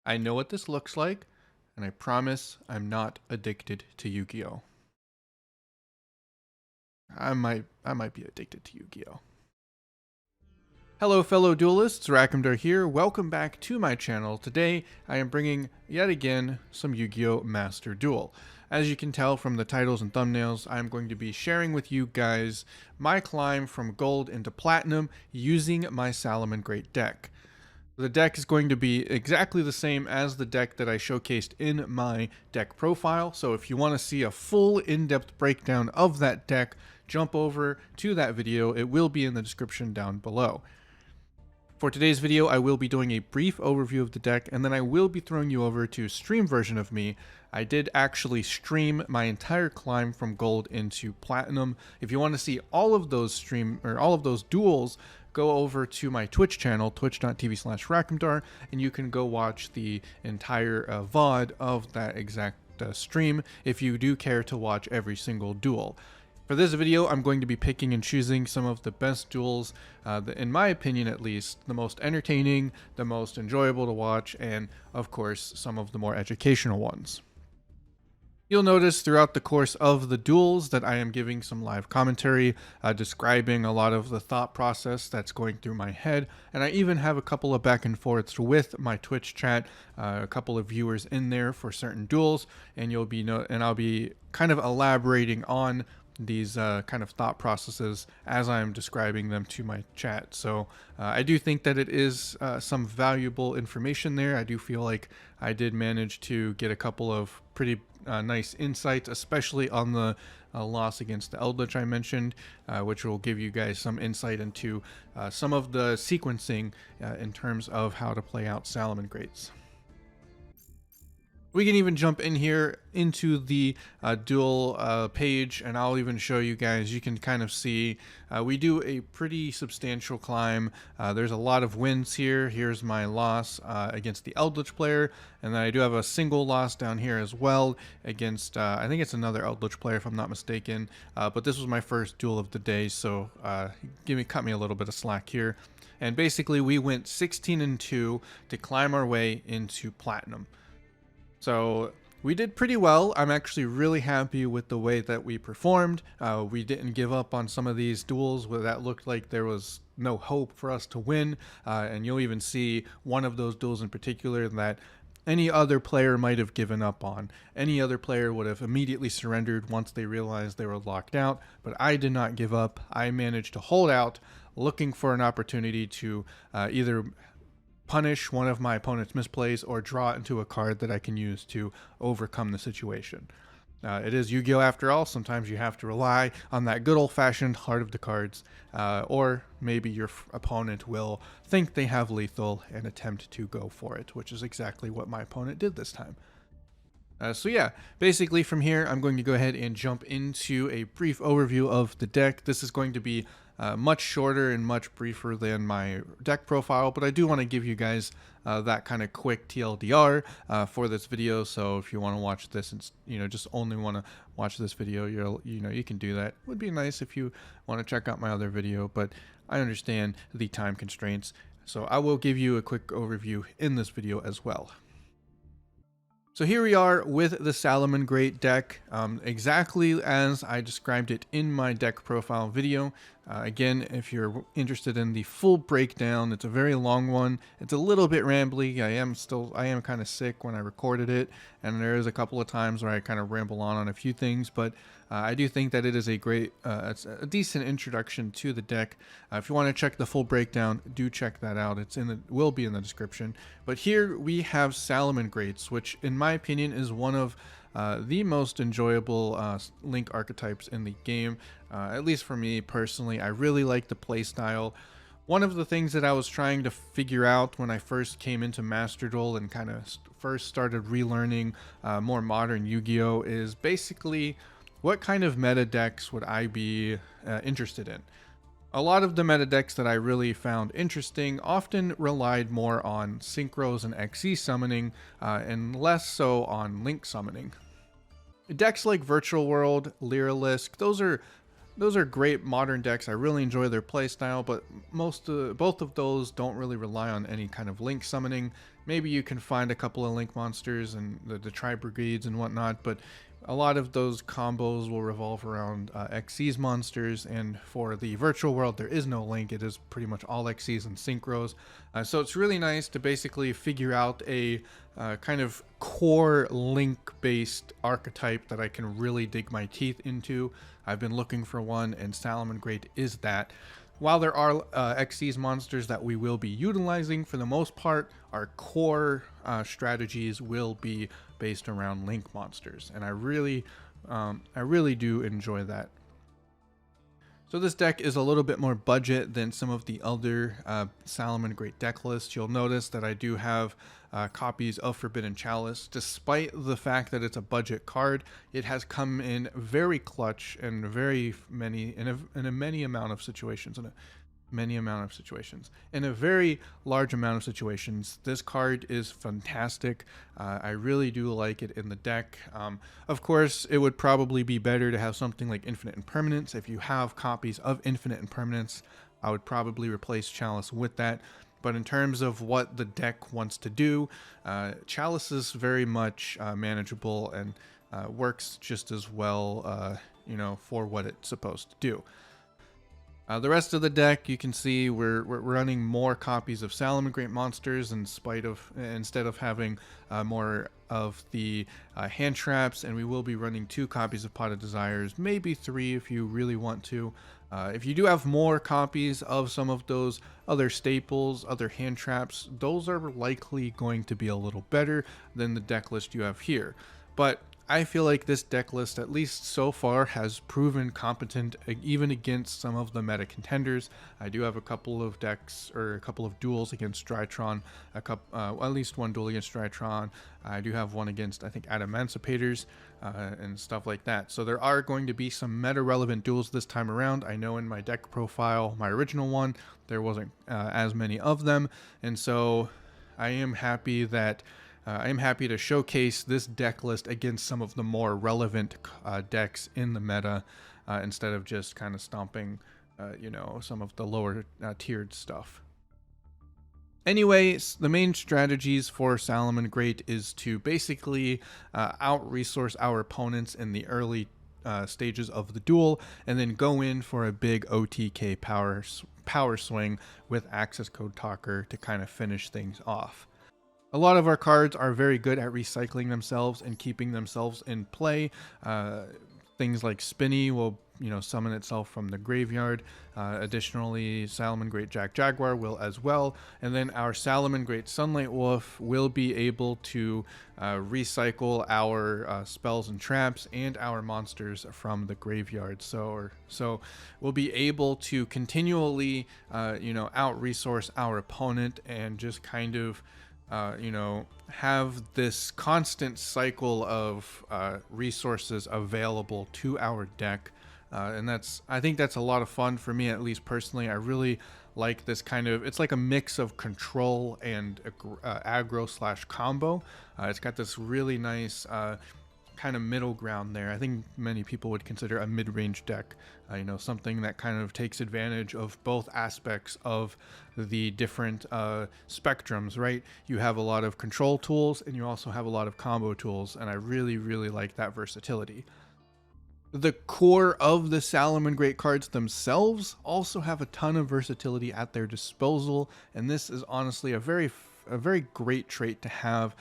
I know what this looks like, and I promise I'm not addicted to Yu-Gi-Oh. I might be addicted to Yu-Gi-Oh. Hello fellow duelists, Rakamdar here. Welcome back to my channel. Today I am bringing yet again some Yugioh Master Duel. As you can tell from the titles and thumbnails, I'm going to be sharing with you guys my climb from gold into platinum using my Salamangreat deck. The deck is going to be exactly the same as the deck that I showcased in my deck profile, so if you want to see a full in-depth breakdown of that deck, jump over to that video. It will be in the description down below. For today's video, I will be doing a brief overview of the deck, and then I will be throwing you over to a stream version of me. I did actually stream my entire climb from gold into platinum. If you want to see all of those duels, go over to my Twitch channel, twitch.tv/Rakamdar, and you can go watch the entire VOD of that exact stream if you do care to watch every single duel. For this video, I'm going to be picking and choosing some of the best duels, in my opinion at least, the most entertaining, the most enjoyable to watch, and of course, some of the more educational ones. You'll notice throughout the course of the duels that I am giving some live commentary, describing a lot of the thought process that's going through my head, and I even have a couple of back and forths with my Twitch chat, a couple of viewers in there for certain duels, and I'll be kind of elaborating on these kind of thought processes as I'm describing them to my chat. So I do think that it is some valuable information there. I do feel like I did manage to get a couple of pretty nice insights, especially on the loss against the Eldlich I mentioned, which will give you guys some insight into some of the sequencing in terms of how to play out Salamangreats. We can even jump in here into the duel page, and I'll even show you guys. You can kind of see we do a pretty substantial climb. There's a lot of wins here. Here's my loss against the Eldlich player, and then I do have a single loss down here as well against, I think it's another Eldlich player if I'm not mistaken, but this was my first duel of the day, so cut me a little bit of slack here. And basically we went 16-2 to climb our way into platinum. So we did pretty well. I'm actually really happy with the way that we performed. We didn't give up on some of these duels where that looked like there was no hope for us to win. And you'll even see one of those duels in particular that any other player might have given up on. Any other player would have immediately surrendered once they realized they were locked out. But I did not give up. I managed to hold out, looking for an opportunity to either punish one of my opponent's misplays or draw into a card that I can use to overcome the situation. It is Yu-Gi-Oh after all. Sometimes you have to rely on that good old-fashioned heart of the cards, or maybe your opponent will think they have lethal and attempt to go for it, which is exactly what my opponent did this time. So yeah, basically from here, I'm going to go ahead and jump into a brief overview of the deck. This is going to be much shorter and much briefer than my deck profile, but I do want to give you guys that kind of quick TLDR for this video. So if you want to watch this and just only want to watch this video, you can do that. It would be nice if you want to check out my other video, but I understand the time constraints. So I will give you a quick overview in this video as well. So here we are with the Salamangreat deck, exactly as I described it in my deck profile video. Again, if you're interested in the full breakdown, it's a very long one. It's a little bit rambly. I am kind of sick when I recorded it, and there is a couple of times where I kind of ramble on a few things, but I do think that it is a great, it's a decent introduction to the deck. If you want to check the full breakdown, do check that out. Will be in the description. But here we have Salamangreats, which in my opinion is one of the most enjoyable Link archetypes in the game, at least for me personally. I really like the playstyle. One of the things that I was trying to figure out when I first came into Master Duel and kind of first started relearning more modern Yu-Gi-Oh is basically what kind of meta decks would I be interested in. A lot of the meta decks that I really found interesting often relied more on Synchros and XE summoning and less so on Link summoning. Decks like Virtual World, Lyralisk, those are great modern decks. I really enjoy their playstyle, but both of those don't really rely on any kind of Link summoning. Maybe you can find a couple of link monsters and the tri-brigades and whatnot, but a lot of those combos will revolve around XC's monsters, and for the virtual world there is no link. It is pretty much all XC's and synchros. So it's really nice to basically figure out a kind of core link based archetype that I can really dig my teeth into. I've been looking for one, and Salamangreat is that. While there are XC's monsters that we will be utilizing, for the most part, our core strategies will be based around link monsters, and I really do enjoy that. So this deck is a little bit more budget than some of the other Salamangreat deck lists. You'll notice that I do have copies of Forbidden Chalice. Despite the fact that it's a budget card, it has come in very clutch and very many in a many amount of situations. In a very large amount of situations, this card is fantastic. I really do like it in the deck. Of course, it would probably be better to have something like Infinite Impermanence. If you have copies of Infinite Impermanence, I would probably replace Chalice with that. But in terms of what the deck wants to do, Chalice is very much manageable and works just as well, for what it's supposed to do. The rest of the deck, you can see we're running more copies of Salamangreat monsters instead of having more of the hand traps, and we will be running 2 copies of Pot of Desires, maybe 3 if you really want to. If you do have more copies of some of those other staples, other hand traps, those are likely going to be a little better than the deck list you have here. But I feel like this deck list, at least so far, has proven competent even against some of the meta contenders. I do have a couple of decks, or a couple of duels against Drytron, at least one duel against Drytron. I do have one against, I think, Adamancipators and stuff like that. So there are going to be some meta-relevant duels this time around. I know in my deck profile, my original one, there wasn't as many of them, and so I am happy to showcase this deck list against some of the more relevant decks in the meta, instead of just kind of stomping, some of the lower tiered stuff. Anyway, the main strategies for Salamangreat is to basically out-resource our opponents in the early stages of the duel, and then go in for a big OTK power swing with Access Code Talker to kind of finish things off. A lot of our cards are very good at recycling themselves and keeping themselves in play. Things like Spinny will, summon itself from the graveyard. Additionally, Salamangreat Jaguar will as well. And then our Salamangreat Sunlight Wolf will be able to recycle our spells and traps and our monsters from the graveyard. So we'll be able to continually, out-resource our opponent and just kind of have this constant cycle of resources available to our deck, and I think that's a lot of fun for me, at least personally. I really like this kind of, it's like a mix of control and aggro slash combo. It's got this really nice kind of middle ground there. I think many people would consider a mid-range deck, something that kind of takes advantage of both aspects of the different spectrums, right? You have a lot of control tools and you also have a lot of combo tools, and I really, really like that versatility. The core of the Salamangreat cards themselves also have a ton of versatility at their disposal, and this is honestly a very great trait to have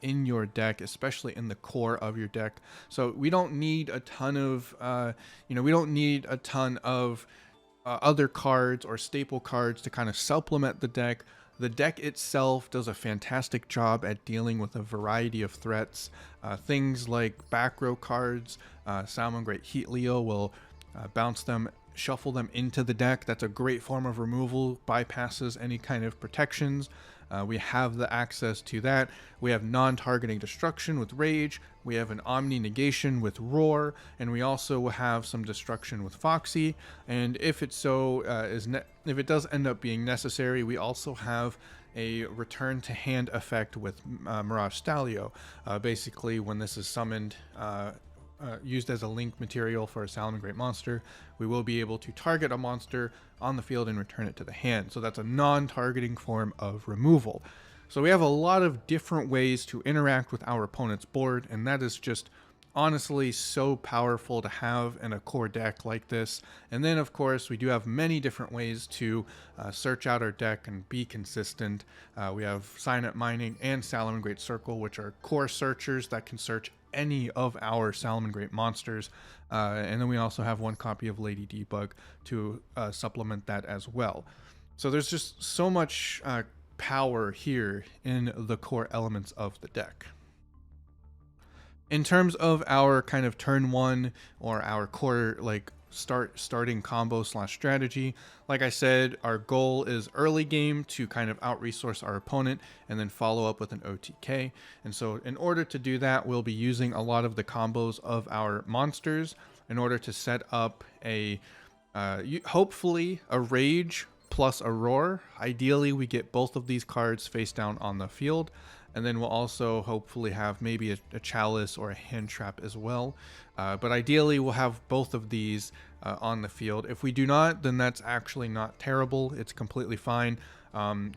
in your deck, especially in the core of your deck. So we don't need a ton of other cards or staple cards to kind of supplement the deck. The deck itself does a fantastic job at dealing with a variety of threats. Things like back row cards, Salamangreat Heat Leo will shuffle them into the deck. That's a great form of removal, bypasses any kind of protections. We have the access to that. We have non-targeting destruction with Rage. We have an Omni negation with Roar, and we also have some destruction with Foxy. And if it does end up being necessary, we also have a return to hand effect with Mirage Stalio. Basically, when this is summoned, used as a link material for a Salamangreat monster, we will be able to target a monster on the field and return it to the hand. So that's a non-targeting form of removal. So we have a lot of different ways to interact with our opponent's board, and that is just honestly so powerful to have in a core deck like this. And then of course we do have many different ways to search out our deck and be consistent. We have Signet Mining and Salamangreat Circle, which are core searchers that can search any of our Salamangreat monsters, and then we also have one copy of Lady Debug to supplement that as well. So there's just so much power here in the core elements of the deck. In terms of our kind of turn one or our core like starting combo slash strategy, like I said, our goal is early game to kind of out resource our opponent and then follow up with an OTK. And so in order to do that, we'll be using a lot of the combos of our monsters in order to set up a hopefully a Rage plus a Roar. Ideally we get both of these cards face down on the field, and then we'll also hopefully have maybe a Chalice or a Hand Trap as well. But ideally we'll have both of these on the field. If we do not, then that's actually not terrible. It's completely fine.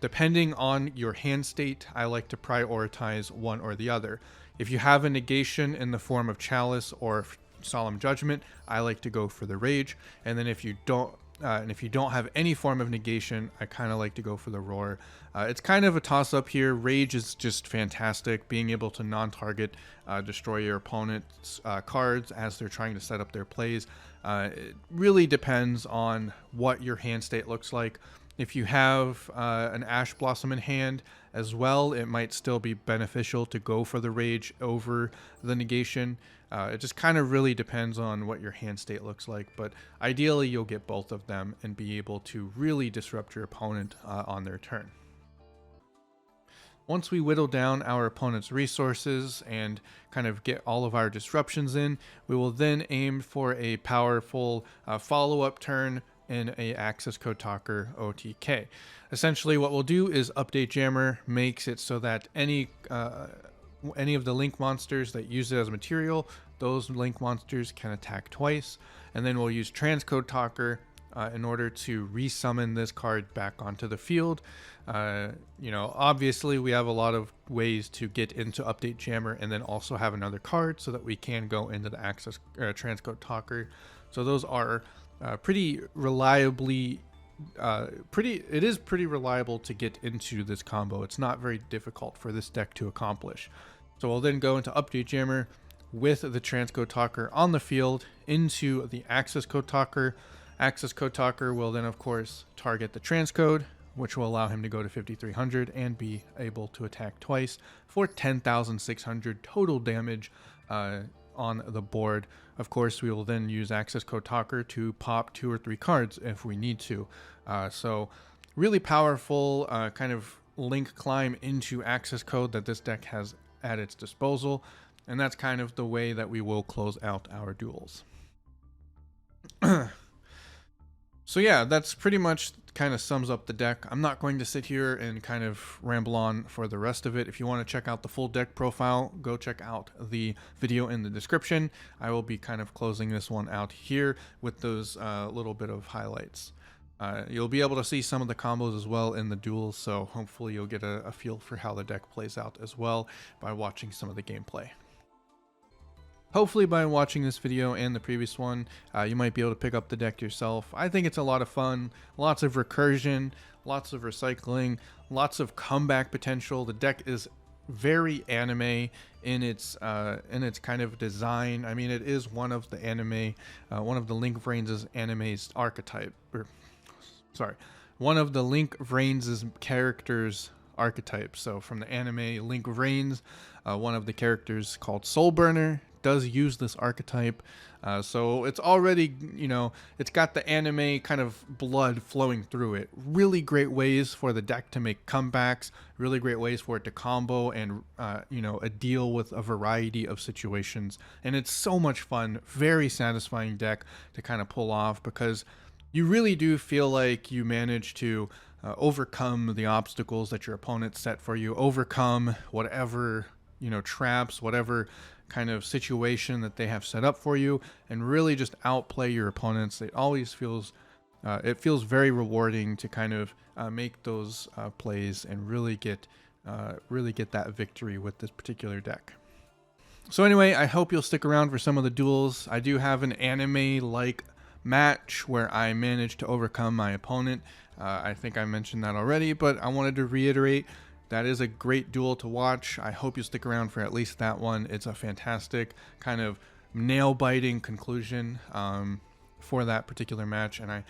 Depending on your hand state, I like to prioritize one or the other. If you have a negation in the form of Chalice or Solemn Judgment, I like to go for the Rage. And then if you don't have any form of negation, I kind of like to go for the Roar. It's kind of a toss-up here. Rage is just fantastic, being able to non-target destroy your opponent's cards as they're trying to set up their plays. It really depends on what your hand state looks like. If you have an Ash Blossom in hand as well, it might still be beneficial to go for the Rage over the negation. It just kind of really depends on what your hand state looks like, but ideally you'll get both of them and be able to really disrupt your opponent on their turn. Once we whittle down our opponent's resources and kind of get all of our disruptions in, we will then aim for a powerful follow-up turn in a Access Code Talker OTK. Essentially what we'll do is Update Jammer makes it so that any of the link monsters that use it as material, those link monsters can attack twice. And then we'll use Transcode Talker in order to resummon this card back onto the field. Obviously we have a lot of ways to get into Update Jammer and then also have another card so that we can go into the Access Transcode Talker. So those are pretty reliably it is pretty reliable to get into this combo. It's not very difficult for this deck to accomplish. So we'll then go into Update Jammer with the Transcode Talker on the field into the Access Code Talker. Access Code Talker will then of course target the transcode, which will allow him to go to 5300 and be able to attack twice for 10,600 total damage on the board. Of course, we will then use Access Code Talker to pop 2 or 3 cards if we need to. So really powerful kind of link climb into Access Code that this deck has at its disposal. And that's kind of the way that we will close out our duels. So yeah, that's pretty much kind of sums up the deck. I'm not going to sit here and kind of ramble on for the rest of it. If you want to check out the full deck profile, go check out the video in the description. I will be kind of closing this one out here with those little bit of highlights. You'll be able to see some of the combos as well in the duels, so hopefully you'll get a feel for how the deck plays out as well by watching some of the gameplay. Hopefully by watching this video and the previous one, you might be able to pick up the deck yourself. I think it's a lot of fun, lots of recursion, lots of recycling, lots of comeback potential. The deck is very anime in its kind of design. I mean, it is one of the anime, one of the Link Vrains' anime's archetype, one of the Link Vrains' characters archetypes. So from the anime Link Vrains, one of the characters called Soulburner does use this archetype, so it's already, it's got the anime kind of blood flowing through it. Really great ways for the deck to make comebacks, really great ways for it to combo and deal with a variety of situations. And it's so much fun, very satisfying deck to kind of pull off, because you really do feel like you manage to overcome the obstacles that your opponent set for you, overcome whatever traps, whatever kind of situation that they have set up for you, and really just outplay your opponents. It always feels very rewarding to kind of make those plays and really get really get that victory with this particular deck. So anyway, I hope you'll stick around for some of the duels. I do have an anime-like match where I managed to overcome my opponent. I think I mentioned that already, but I wanted to reiterate that is a great duel to watch. I hope you stick around for at least that one. It's a fantastic kind of nail-biting conclusion for that particular match. And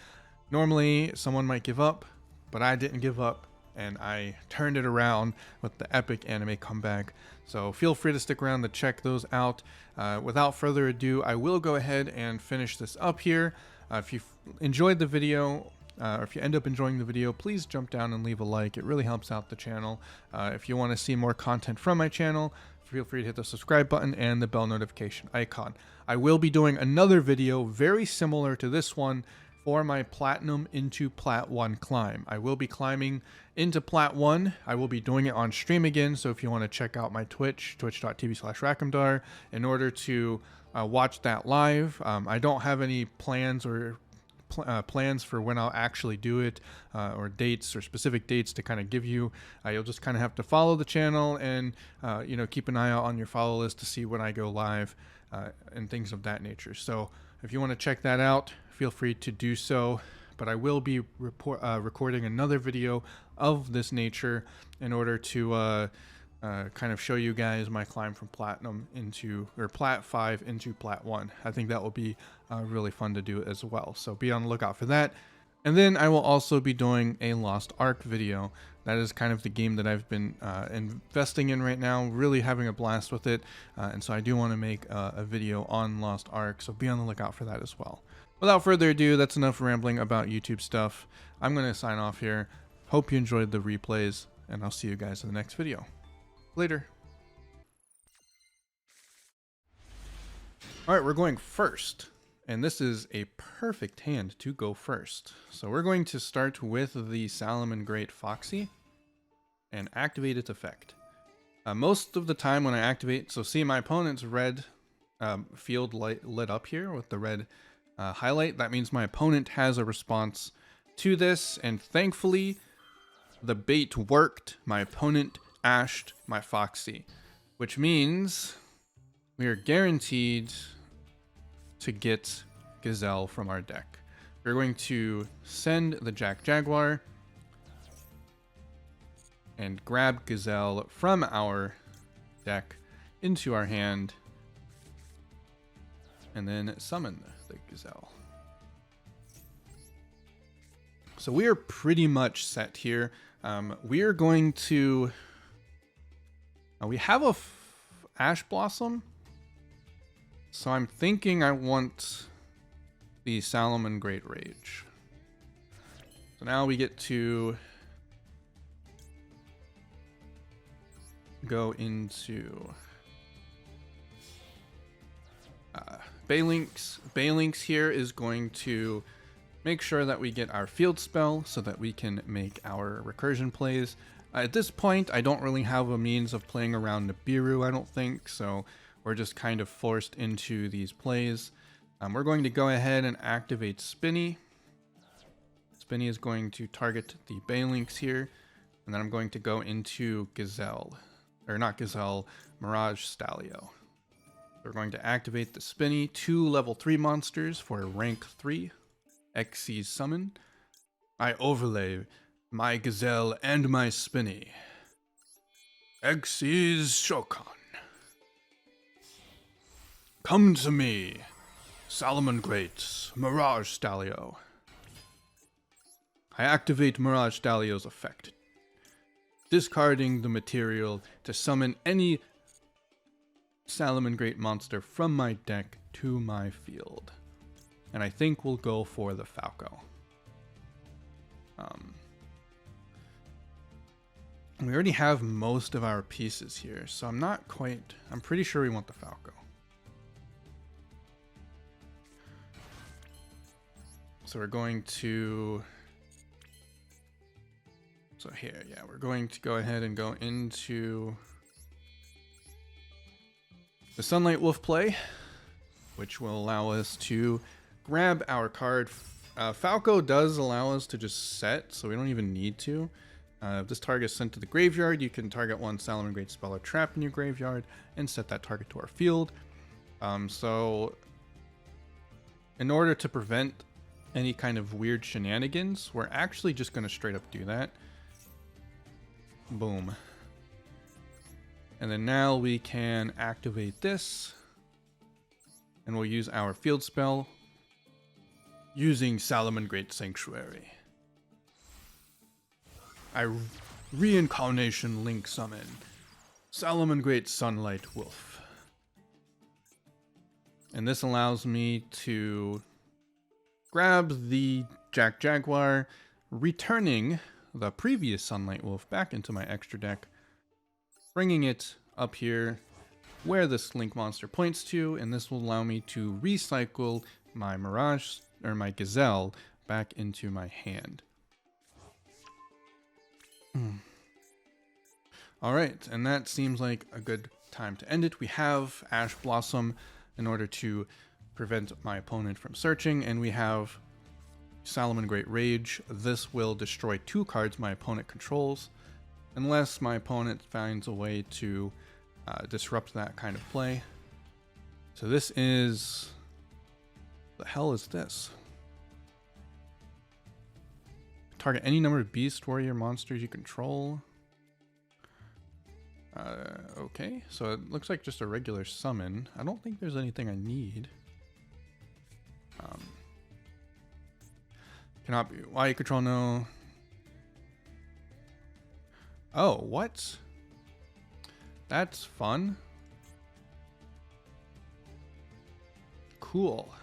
normally someone might give up, but I didn't give up, and I turned it around with the epic anime comeback. So feel free to stick around to check those out. Without further ado, I will go ahead and finish this up here. If you enjoyed the video, or if you end up enjoying the video, please jump down and leave a like. It really helps out the channel. If you want to see more content from my channel, feel free to hit the subscribe button and the bell notification icon. I will be doing another video very similar to this one for my Platinum into Plat 1 climb. I will be climbing into Plat 1. I will be doing it on stream again, so if you want to check out my Twitch, twitch.tv/Rakamdar, in order to watch that live. I don't have any plans or plans for when I'll actually do it, or dates or specific dates to kind of give you. You'll just kind of have to follow the channel and keep an eye out on your follow list to see when I go live and things of that nature. So if you want to check that out, feel free to do so. But I will be recording another video of this nature in order to kind of show you guys my climb from Platinum or Plat 5 into Plat 1. I think that will be really fun to do as well. So be on the lookout for that. And then I will also be doing a Lost Ark video. That is kind of the game that I've been investing in right now, really having a blast with it. And so I do want to make a video on Lost Ark, so be on the lookout for that as well. Without further ado, that's enough rambling about YouTube stuff. I'm going to sign off here. Hope you enjoyed the replays, and I'll see you guys in the next video. Later. Alright, we're going first. And this is a perfect hand to go first. So we're going to start with the Salamangreat Foxy and activate its effect. Most of the time when I activate, so see my opponent's red field light lit up here with the red highlight. That means my opponent has a response to this, and thankfully the bait worked. My opponent ashed my Foxy, which means we are guaranteed to get Gazelle from our deck. We're going to send the Jack Jaguar and grab Gazelle from our deck into our hand, and then summon the Gazelle. So we are pretty much set here. We are going to... we have a Ash Blossom, so I'm thinking I want the Salamangreat Rage. So now we get to go into Balinx. Balinx here is going to make sure that we get our field spell so that we can make our recursion plays. At this point, I don't really have a means of playing around Nibiru, I don't think, so we're just kind of forced into these plays. We're going to go ahead and activate Spinny. Spinny is going to target the Balinx here, and then I'm going to go into Gazelle, or not Gazelle, Mirage Stalio. We're going to activate the Spinny, 2 level 3 monsters for rank 3, Xyz summon. I overlay my Gazelle and my Spinny. Xyz Shokan. Come to me, Salamangreats, Mirage Stalio. I activate Mirage Stalio's effect, discarding the material to summon any Salamangreat monster from my deck to my field. And I think we'll go for the Falco. We already have most of our pieces here, so I'm pretty sure we want the Falco. So we're going to... So here, yeah, we're going to go ahead and go into the Sunlight Wolf play, which will allow us to grab our card. Falco does allow us to just set, so we don't even need to. If this target is sent to the graveyard, you can target one Salamangreat spell or trap in your graveyard and set that target to our field. So in order to prevent any kind of weird shenanigans, we're actually just going to straight up do that. Boom. And then now we can activate this, and we'll use our field spell using Salamangreat Sanctuary. I reincarnation link summon Salamangreat Sunlight Wolf. And this allows me to grab the Jaguar, returning the previous Sunlight Wolf back into my extra deck, bringing it up here where this link monster points to, and this will allow me to recycle my Mirage or my Gazelle back into my hand. All right, and that seems like a good time to end it. We have Ash Blossom in order to prevent my opponent from searching, and we have Salamangreat Rage. This will destroy 2 cards my opponent controls, unless my opponent finds a way to disrupt that kind of play. So this is... the hell is this? Target any number of beast warrior monsters you control. Okay, so it looks like just a regular summon. I don't think there's anything I need. Cannot be. Why you control no. Oh, what? That's fun. Cool.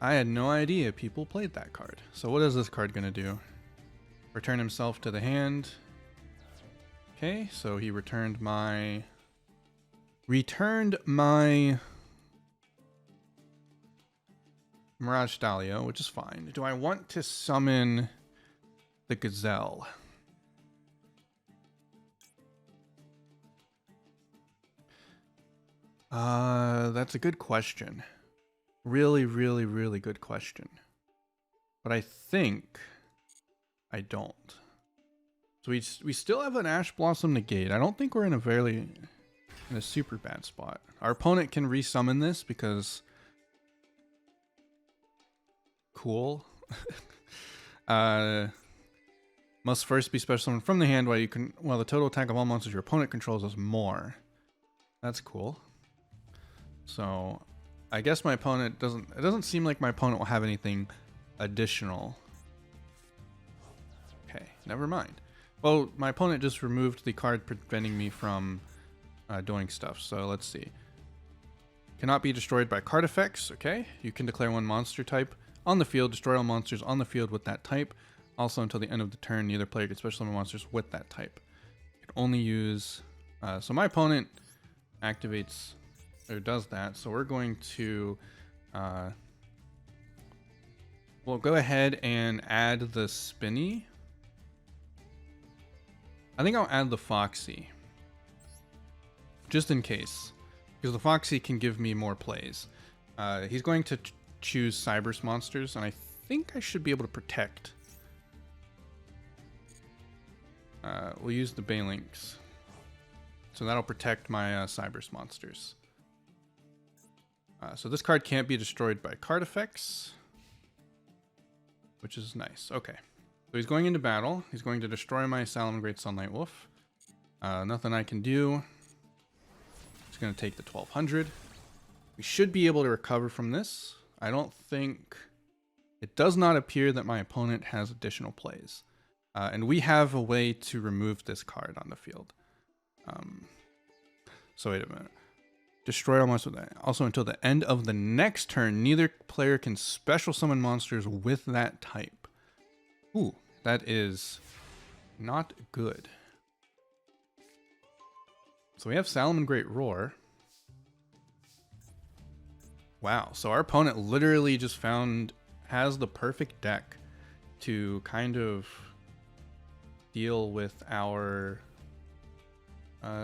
I had no idea people played that card. So what is this card gonna do? Return himself to the hand. Okay, so he returned my Mirage Dahlia, which is fine. Do I want to summon the Gazelle? That's a good question. Really, really, really good question. But I think I don't. So we still have an Ash Blossom negate. I don't think we're in a super bad spot. Our opponent can resummon this because cool. Must first be special summoned from the hand while the total attack of all monsters your opponent controls is more. That's cool. So I guess my opponent it doesn't seem like my opponent will have anything additional. Okay, never mind. Well, my opponent just removed the card preventing me from doing stuff. So let's see. Cannot be destroyed by card effects. Okay, you can declare one monster type on the field, destroy all monsters on the field with that type. Also, until the end of the turn, neither player can special summon monsters with that type. You can only use... so my opponent activates... or does that. So we're going to... we'll go ahead and add the Spinny. I think I'll add the Foxy. Just in case. Because the Foxy can give me more plays. He's going to choose Cyberse monsters, and I think I should be able to protect. We'll use the Balinks. So that'll protect my Cyberse monsters. So this card can't be destroyed by card effects, which is nice. Okay. So he's going into battle. He's going to destroy my Salamangreat Sunlight Wolf. Nothing I can do. He's going to take the 1200. We should be able to recover from this. I don't think... It does not appear that my opponent has additional plays. And we have a way to remove this card on the field. So wait a minute. Destroy all monsters. Also, until the end of the next turn, neither player can special summon monsters with that type. Ooh, that is not good. So we have Salamangreat Roar. Wow, so our opponent literally just has the perfect deck to kind of deal with our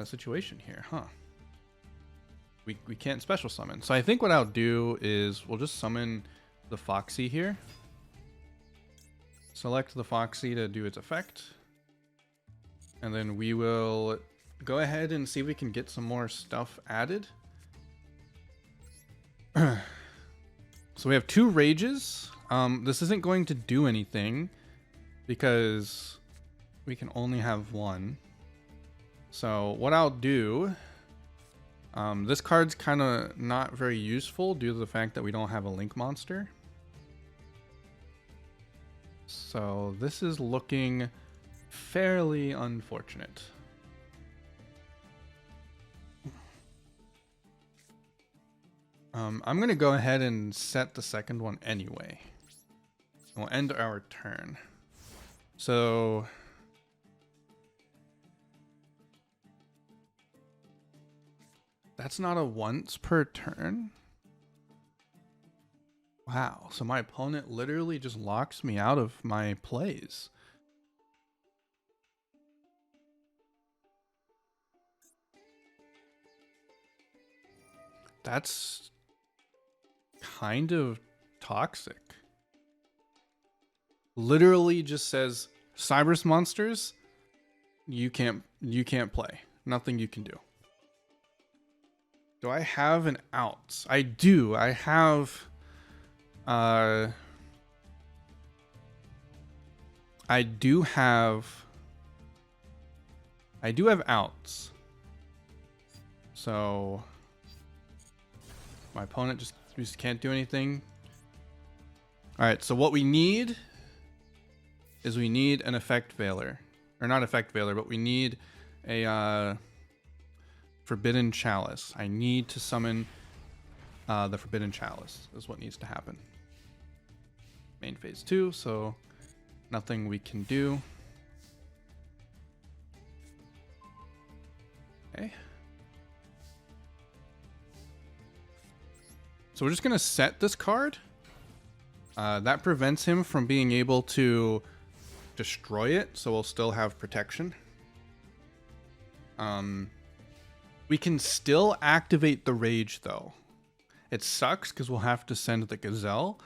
situation here, huh? We can't special summon. So I think what I'll do is we'll just summon the Foxy here. select the Foxy to do its effect. And then we will go ahead and see if we can get some more stuff added. So we have 2 rages. This isn't going to do anything because we can only have 1. So what I'll do, this card's kind of not very useful due to the fact that we don't have a link monster. So this is looking fairly unfortunate. I'm going to go ahead and set the second one anyway. We'll end our turn. So that's not a once per turn. Wow, so my opponent literally just locks me out of my plays. That's kind of toxic. Literally just says, Cyberus monsters, you can't play. Nothing you can do. Do I have an out? I do. I have I do have outs. So my opponent just can't do anything. All right, so what we need is we need an effect veiler. Or not effect veiler, but we need a Forbidden Chalice. I need to summon the Forbidden Chalice is what needs to happen. Main phase 2, so nothing we can do. Okay. So we're just going to set this card. That prevents him from being able to destroy it, so we'll still have protection. We can still activate the Rage, though. It sucks because we'll have to send the Gazelle,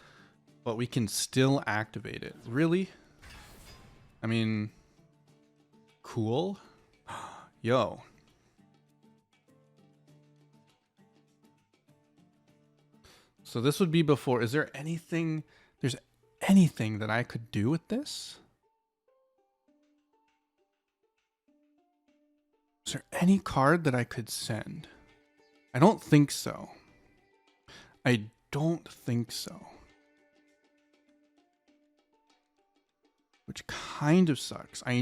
but we can still activate it. Really? I mean, cool. Yo. So this would be before. Is there anything? There's anything that I could do with this? Is there any card that I could send? I don't think so. I don't think so. Which kind of sucks. I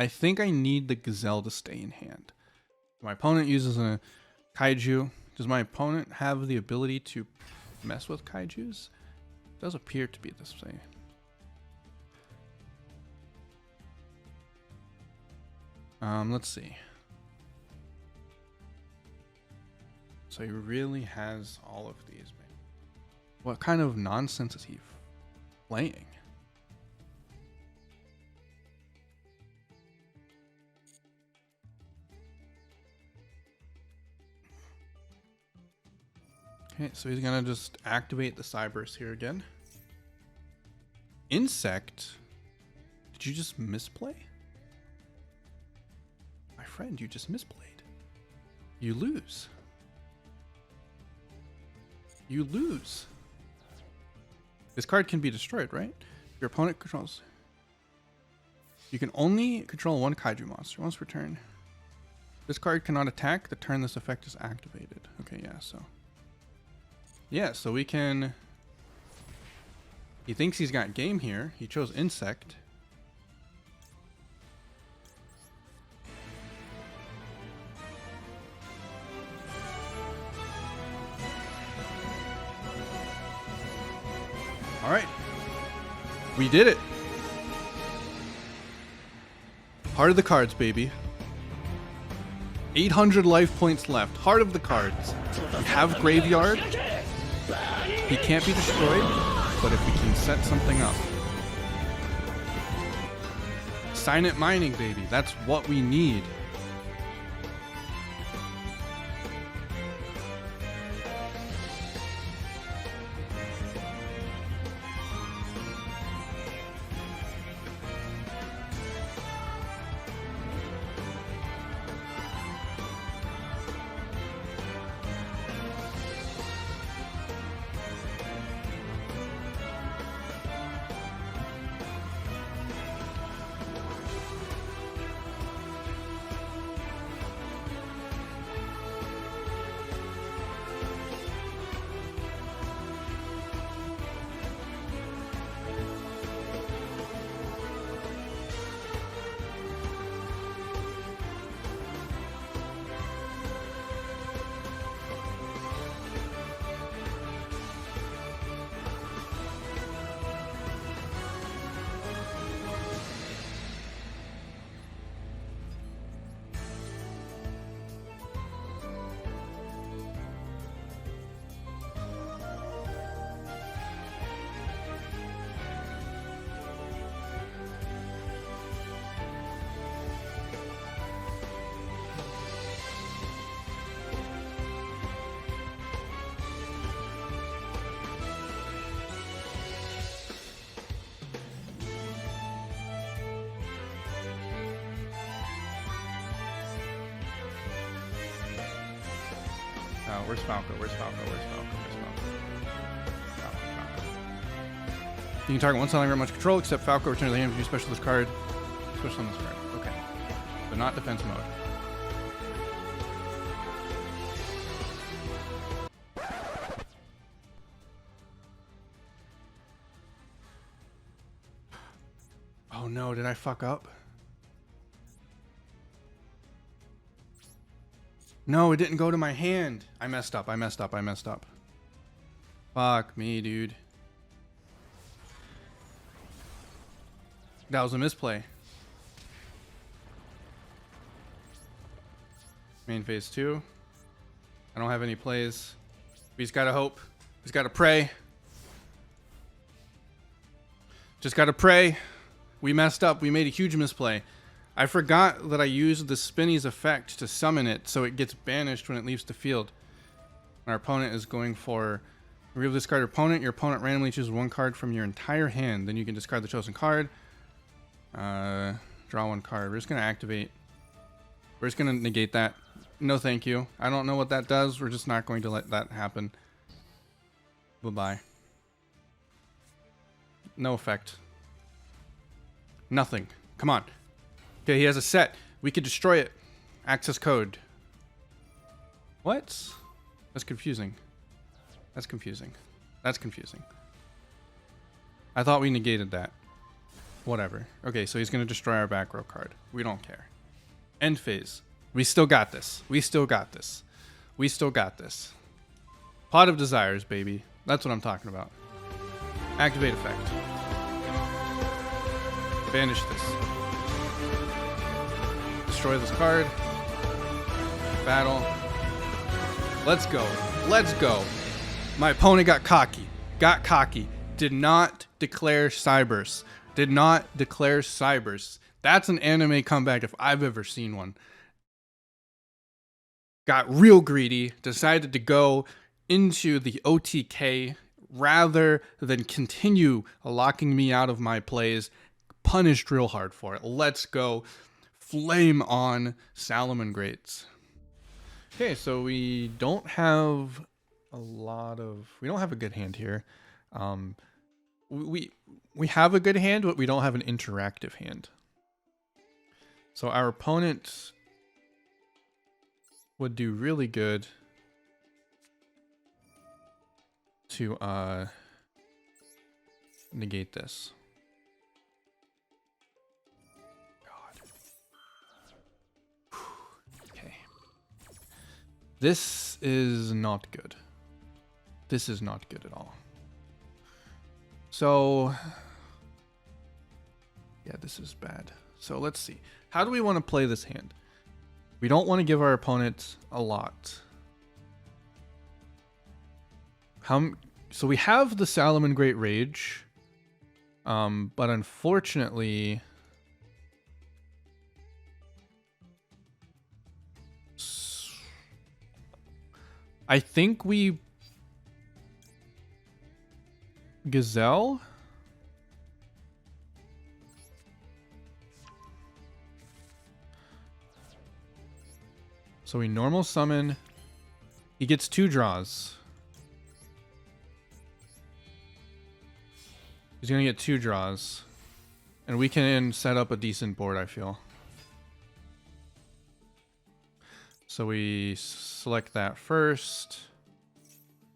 think I need the Gazelle to stay in hand. My opponent uses a Kaiju. Does my opponent have the ability to mess with Kaijus? It does appear to be this way. Let's see. So he really has all of these. What kind of nonsense is he playing? Okay, so he's gonna just activate the Cyberus here again. Insect? Did you just misplay? My friend, you just misplayed. You lose. You lose. This card can be destroyed, right? Your opponent controls. You can only control 1 Kaiju monster once per turn. This card cannot attack the turn this effect is activated. Okay, yeah, so. Yeah, so we can... He thinks he's got game here. He chose Insect. All right. We did it. Heart of the cards, baby. 800 life points left. Heart of the cards. We have Graveyard. He can't be destroyed, but if we can set something up. Silent mining, baby. That's what we need. Where's Falco? Where's Falco? Where's Falco? Where's Falco? Falco. You can target one Salamangreat much control, except Falco. Return to the hand. View specialist card. Switch on this card. Okay. But not defense mode. Oh no, did I fuck up? No, it didn't go to my hand. I messed up. Fuck me, dude. That was a misplay. Main phase 2. I don't have any plays. We just gotta hope. We just gotta pray. Just gotta pray. We messed up. We made a huge misplay. I forgot that I used the Spinny's effect to summon it, so it gets banished when it leaves the field. Our opponent is going for... Reveal this card opponent. Your opponent randomly chooses one card from your entire hand. Then you can discard the chosen card. Draw one card. We're just going to activate. We're just going to negate that. No thank you. I don't know what that does. We're just not going to let that happen. Bye-bye. No effect. Nothing. Come on. Okay, he has a set. We could destroy it. Access code. What? That's confusing. That's confusing. That's confusing. I thought we negated that. Whatever. Okay, so he's going to destroy our back row card. We don't care. End phase. We still got this. We still got this. We still got this. Pot of Desires, baby. That's what I'm talking about. Activate effect. Banish this. Destroy this card. Battle. Let's go. Let's go. My opponent got cocky. Got cocky. Did not declare Cybers. Did not declare Cybers. That's an anime comeback if I've ever seen one. Got real greedy. Decided to go into the OTK rather than continue locking me out of my plays. Punished real hard for it. Let's go. Flame on Salamangreats. Okay, so we don't have a lot of... We don't have a good hand here. We have a good hand, but we don't have an interactive hand. So our opponent would do really good to negate this. This is not good. This is not good at all. So, yeah, this is bad. So let's see. How do we want to play this hand? We don't want to give our opponent a lot. So we have the Salamangreat Rage, but unfortunately... I think we... Gazelle? So we normal summon. He gets 2 draws. He's going to get 2 draws. And we can set up a decent board, I feel. So we select that first.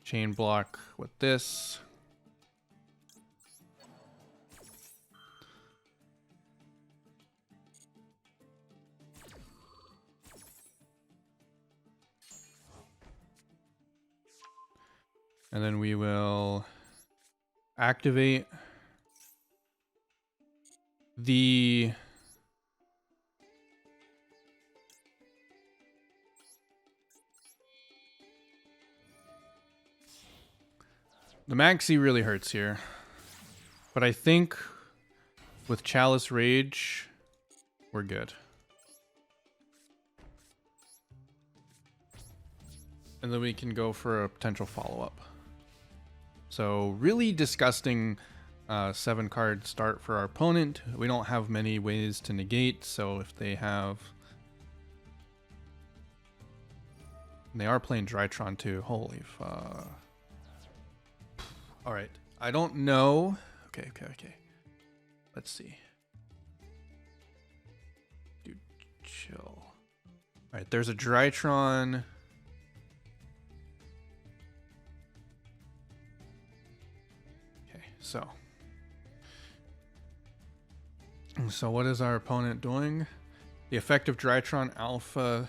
Chain block with this. And then we will activate the Maxi really hurts here. But I think with Chalice Rage, we're good. And then we can go for a potential follow-up. So really disgusting 7-card start for our opponent. We don't have many ways to negate, so if they have And they are playing Drytron too. Holy fuck. Alright. I don't know. Okay. Let's see. Dude, chill. Alright, there's a Drytron. Okay, so what is our opponent doing? The effect of Drytron Alpha.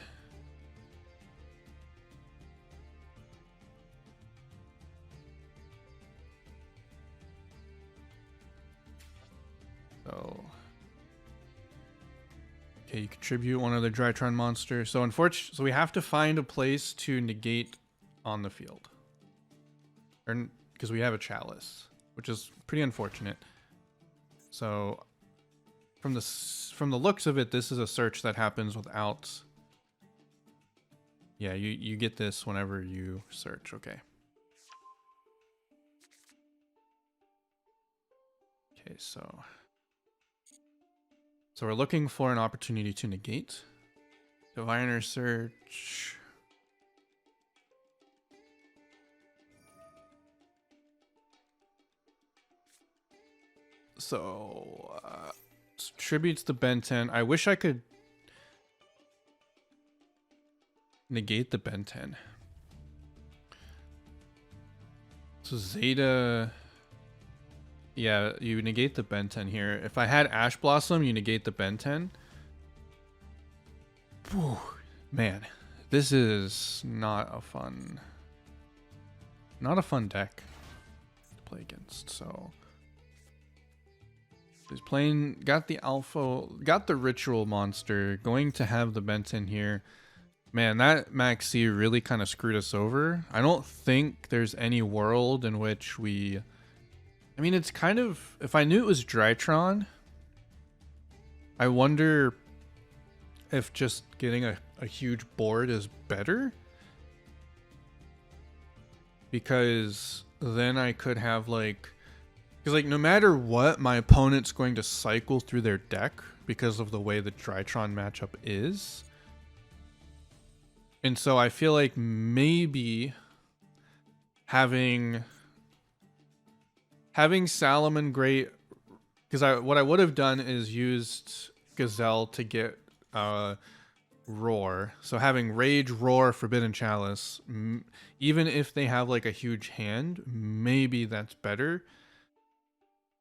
So, okay, you contribute one other Drytron monster. So unfortunately, so we have to find a place to negate on the field, or because we have a chalice, which is pretty unfortunate. So from the looks of it, this is a search that happens without. Yeah, you get this whenever you search. Okay. Okay, so we're looking for an opportunity to negate. Diviner search. So tributes the Ben 10. I wish I could negate the Ben 10. So Zeta. Yeah, you negate the Ben 10 here. If I had Ash Blossom, you negate the Ben 10. Whew, man, this is not a fun deck to play against. So he's playing, got the alpha, got the ritual monster, going to have the Ben 10 here. Man, that Maxi really kind of screwed us over. I don't think there's any world in which we... I mean, it's kind of... If I knew it was Drytron, I wonder if just getting a huge board is better. Because then I could have, like... Because, like, no matter what, my opponent's going to cycle through their deck because of the way the Drytron matchup is. And so I feel like maybe having Salamangreat, because what I would have done is used Gazelle to get Roar. So having Rage, Roar, Forbidden Chalice, even if they have like a huge hand, maybe that's better.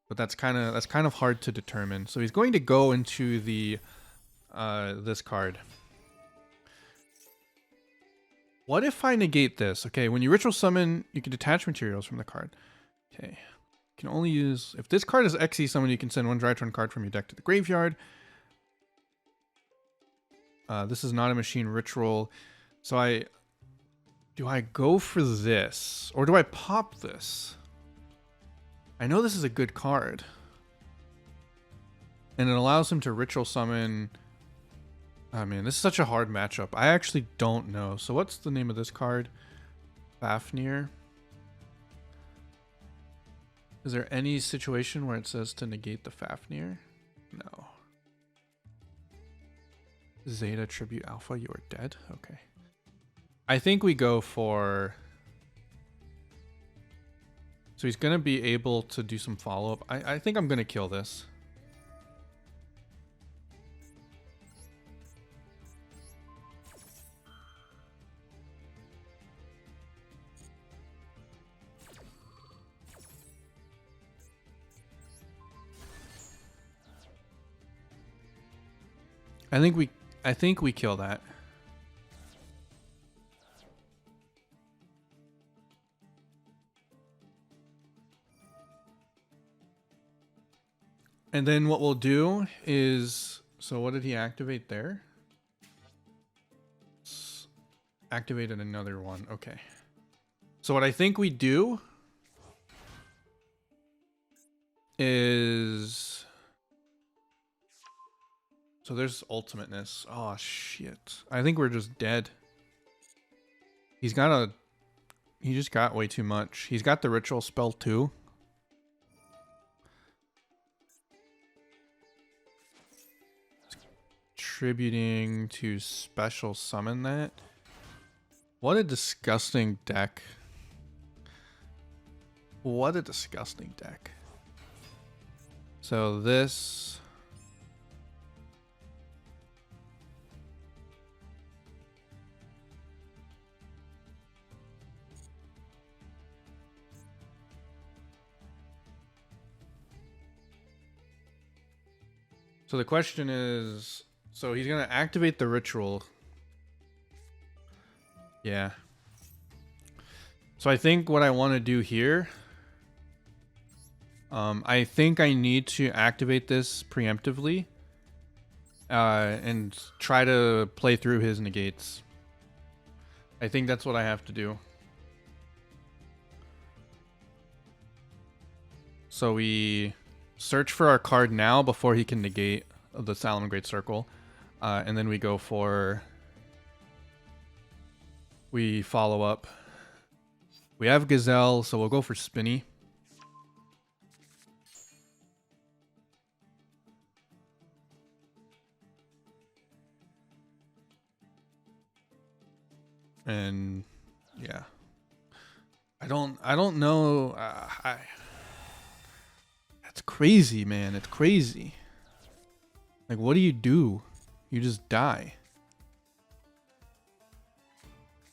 But that's kind of hard to determine. So he's going to go into the this card. What if I negate this? Okay, when you ritual summon, you can detach materials from the card. Okay. You can only use... If this card is XE summoned, you can send one Drytron card from your deck to the graveyard. This is not a machine ritual. So do I go for this? Or do I pop this? I know this is a good card. And it allows him to ritual summon... I mean, this is such a hard matchup. I actually don't know. So what's the name of this card? Fafnir. Is there any situation where it says to negate the Fafnir? No. Zeta Tribute Alpha, you are dead? Okay. I think we go for... So he's going to be able to do some follow-up. I think I'm going to kill this. I think we kill that. And then what we'll do is, so what did he activate there? Activated another one. Okay. So what I think we do is, so there's ultimateness. Oh shit. I think we're just dead. He just got way too much. He's got the ritual spell too. Contributing to special summon that. What a disgusting deck. What a disgusting deck. So this... So the question is, so he's going to activate the ritual. Yeah. So I think what I want to do here, I think I need to activate this preemptively and try to play through his negates. I think that's what I have to do. So we search for our card now before he can negate the Salamangreat circle. And then we go for... We follow up. We have Gazelle, so we'll go for Spinny. And yeah. I don't know. That's crazy, man. It's crazy. Like, what do? You just die.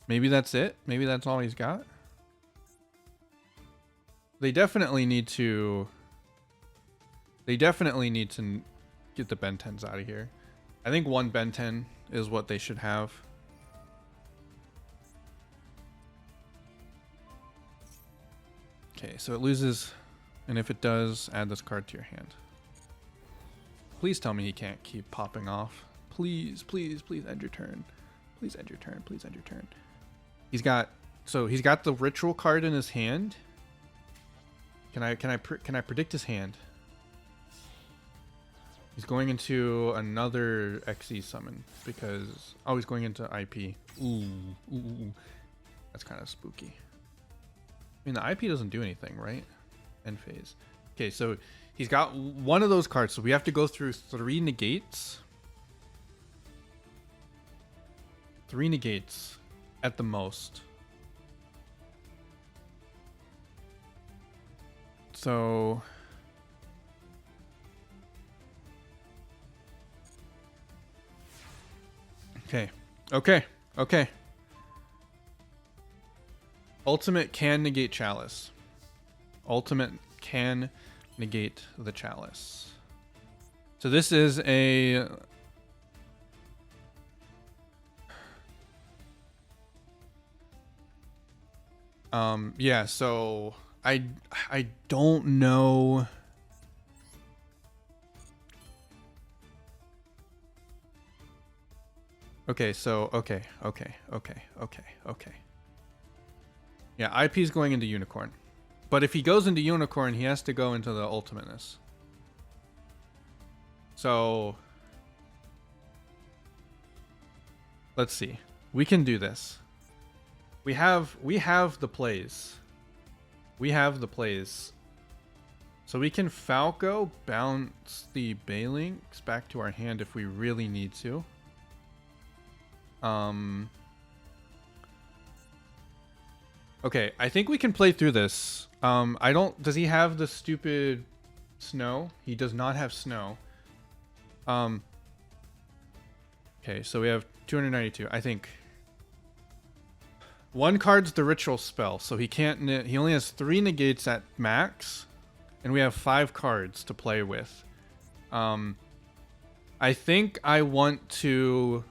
Maybe that's it. Maybe that's all he's got. They definitely need to get the Ben 10s out of here. I think one Ben 10 is what they should have. Okay, so it loses, and if it does, add this card to your hand. Please tell me he can't keep popping off. Please, please, please end your turn. Please end your turn. Please end your turn. He's got the ritual card in his hand. Can I predict his hand? He's going into another XE summon because he's going into IP. Ooh. That's kind of spooky. I mean, the IP doesn't do anything, right? End phase. Okay, so he's got one of those cards, so we have to go through 3 negates. 3 negates at the most. So... Okay. Ultimate can negate Chalice. Ultimate can negate the Chalice. So this is a... yeah, so I don't know. Okay, so okay. Yeah, IP is going into Unicorn. But if he goes into Unicorn, he has to go into the Ultimateness. So let's see. We can do this. We have the plays. We have the plays. So we can Falco, bounce the Balinks back to our hand if we really need to. Okay, I think we can play through this. Does he have the stupid snow? He does not have snow. Okay, so we have 292. I think one card's the ritual spell, so he can't. He only has 3 negates at max, and we have 5 cards to play with. I think I want to.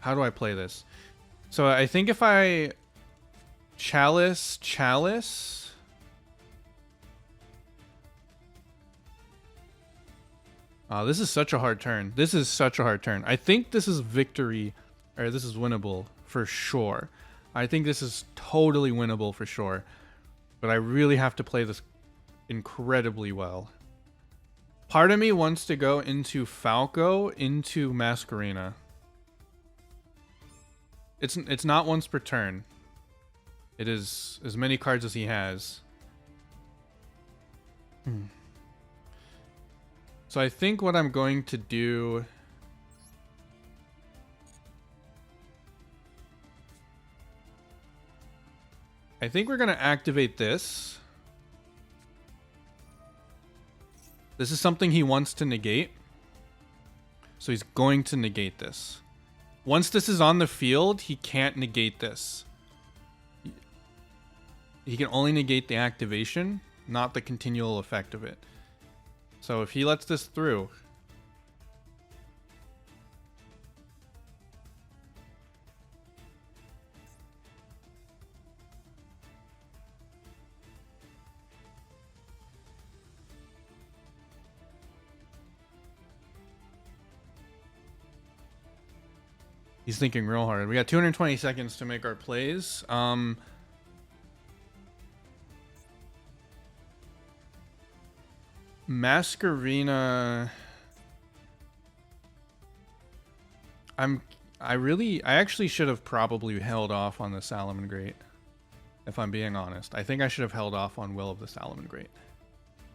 How do I play this? So I think if I Chalice. This is such a hard turn. I think this is victory, or this is winnable for sure. I think this is totally winnable for sure. But I really have to play this incredibly well. Part of me wants to go into Falco, into Masquerena. It's not once per turn. It is as many cards as he has. So I think what I'm going to do... I think we're going to activate this. This is something he wants to negate. So he's going to negate this. Once this is on the field, he can't negate this. He can only negate the activation, not the continual effect of it. So if he lets this through... He's thinking real hard. We got 220 seconds to make our plays. Masquerina. I actually should have probably held off on the Salamangreat. If I'm being honest. I think I should have held off on Will of the Salamangreat.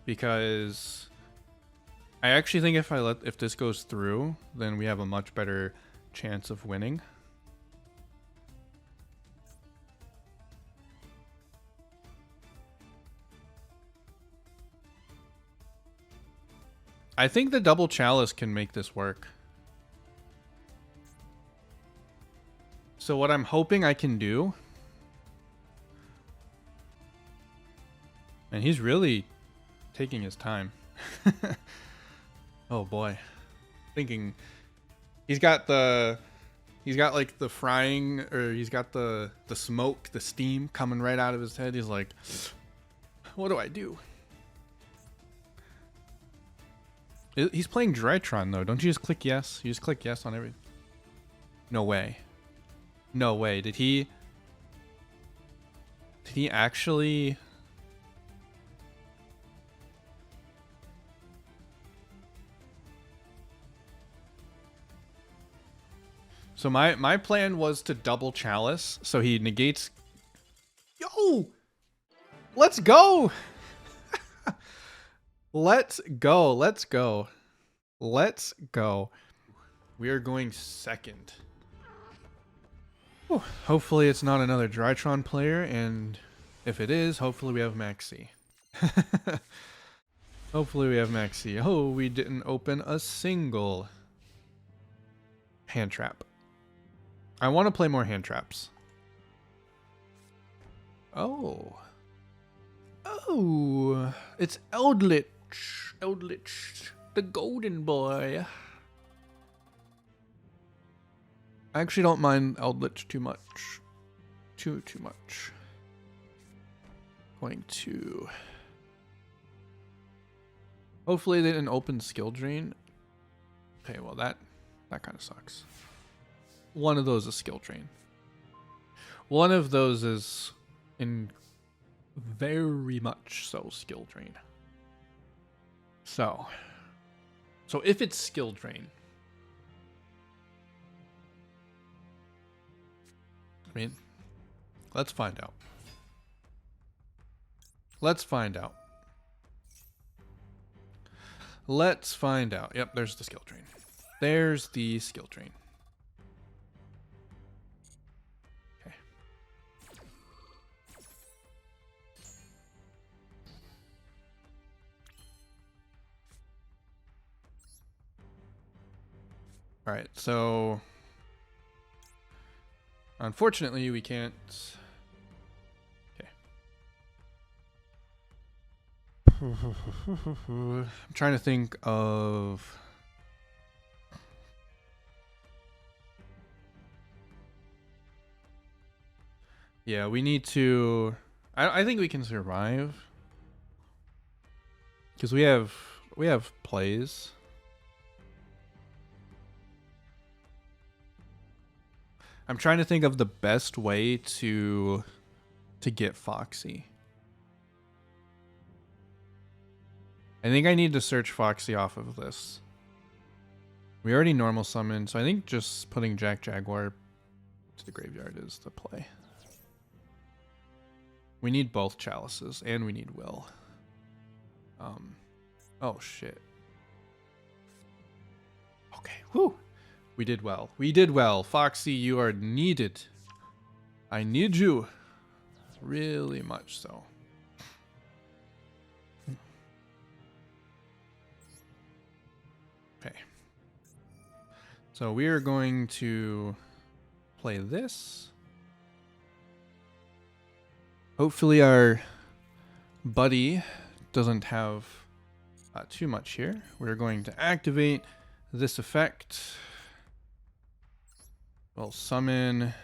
Because I actually think if this goes through, then we have a much better chance of winning. I think the double chalice can make this work. So what I'm hoping I can do... And he's really taking his time. Oh boy. Thinking... He's got like the frying, or he's got the smoke, the steam coming right out of his head. He's like, what do I do? He's playing Drytron though. Don't you just click yes? You just click yes on every... No way. No way. Did he actually... So my plan was to double chalice, so he negates... Yo! Let's go! Let's go, let's go. Let's go. We are going second. Whew. Hopefully it's not another Drytron player, and if it is, hopefully we have Maxi. Hopefully we have Maxi. Oh, we didn't open a single hand trap. I want to play more hand traps. Oh. Oh. It's Eldlich. Eldlich. The golden boy. I actually don't mind Eldlich too much. Too much. Going to... Hopefully they didn't open skill drain. Okay, well that kind of sucks. One of those is skill drain. One of those is in very much so skill drain. So if it's skill drain, I mean, let's find out. Let's find out. Let's find out. Yep, there's the skill drain. There's the skill drain. Okay. All right, so unfortunately we can't. I'm trying to think of... Yeah, we need to... I think we can survive. Because we have plays. I'm trying to think of the best way to get Foxy. I think I need to search Foxy off of this. We already normal summon, so I think just putting Jack Jaguar to the graveyard is the play. We need both chalices, and we need Will. Oh shit. Whew. We did well. We did well. Foxy, you are needed. I need you. Really much so. Okay. So we are going to play this. Hopefully our buddy doesn't have too much here. We're going to activate this effect. We'll summon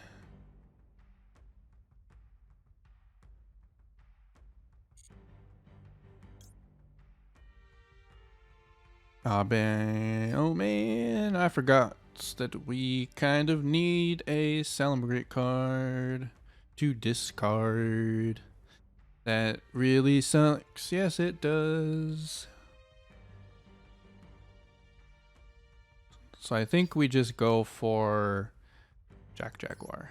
oh man, I forgot that we kind of need a Salamangreat card to discard. That really sucks. Yes, it does. So I think we just go for Jack Jaguar.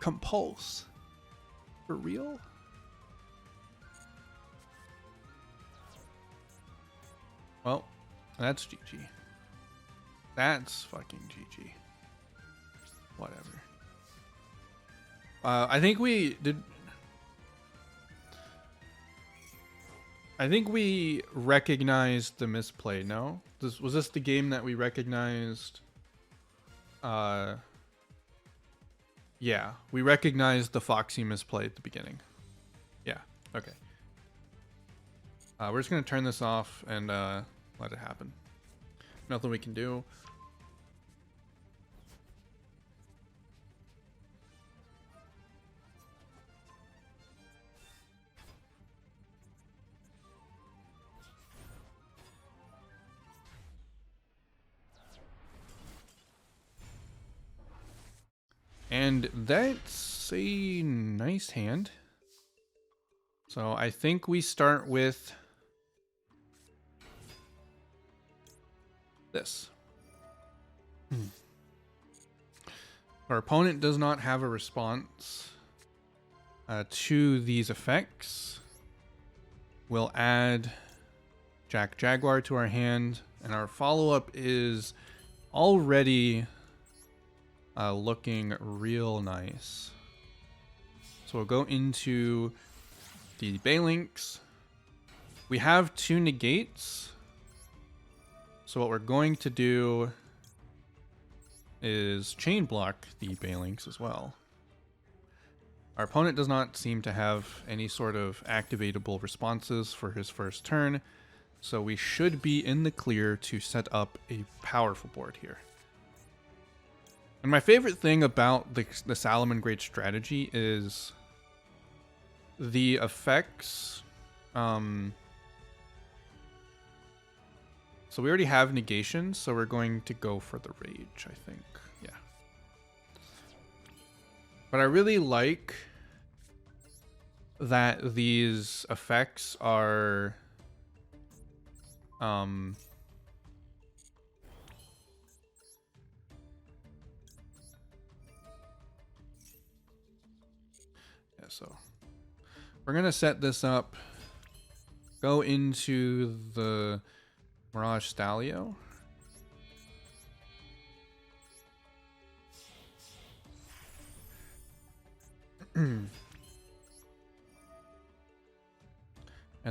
Compulse. For real? Well, that's GG. That's fucking GG. Whatever. I think we did. I think we recognized the misplay. No, was this the game that we recognized? Yeah, we recognized the Foxy misplay at the beginning. Yeah. Okay. We're just gonna turn this off and let it happen. Nothing we can do. And that's a nice hand. So I think we start with this. Our opponent does not have a response to these effects. We'll add Jack Jaguar to our hand, and our follow-up is already looking real nice. So we'll go into the Balinks. We have 2 negates. So what we're going to do is chain block the Balinks as well. Our opponent does not seem to have any sort of activatable responses for his first turn, so we should be in the clear to set up a powerful board here. And my favorite thing about the Salamangreat strategy is the effects. So we already have negation, so we're going to go for the rage, I think. Yeah. But I really like that these effects are yeah, so we're gonna set this up, go into the Mirage Stalio. And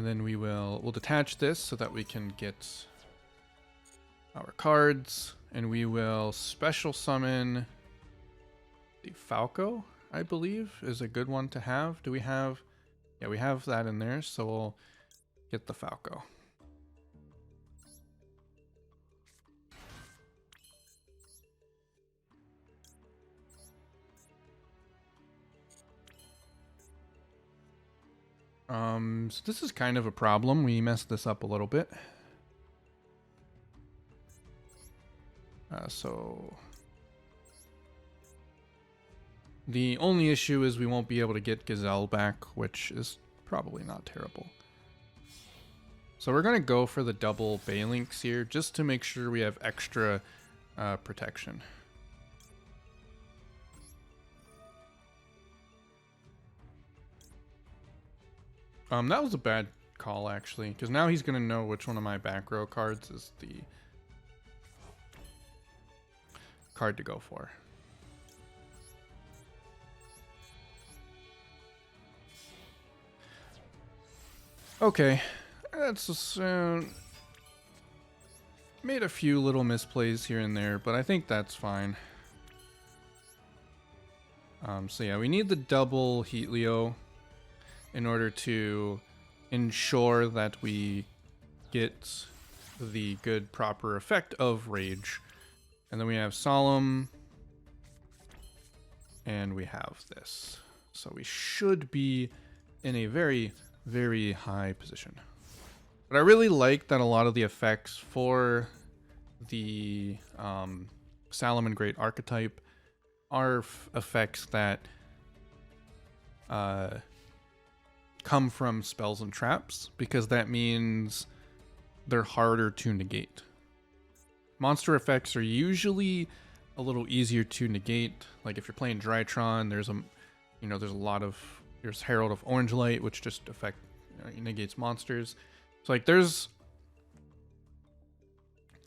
then we'll detach this so that we can get our cards, and we will special summon the Falco, I believe, is a good one to have. Do we have? Yeah, we have that in there, so we'll get the Falco. So this is kind of a problem. We messed this up a little bit. So the only issue is we won't be able to get Gazelle back, which is probably not terrible. So we're going to go for the double Balinks here just to make sure we have extra protection. That was a bad call, actually, because now he's going to know which one of my back row cards is the card to go for. Okay, that's just, made a few little misplays here and there, but I think that's fine. So yeah, we need the double Heatleo in order to ensure that we get the good proper effect of Rage. And then we have Solemn, and we have this. So we should be in a very, very high position. But I really like that a lot of the effects for the Salamangreat archetype are effects that come from spells and traps, because that means they're harder to negate. Monster effects are usually a little easier to negate. Like if you're playing Drytron, there's You know, there's a lot of, there's Herald of Orange Light, which just negates monsters. So like there's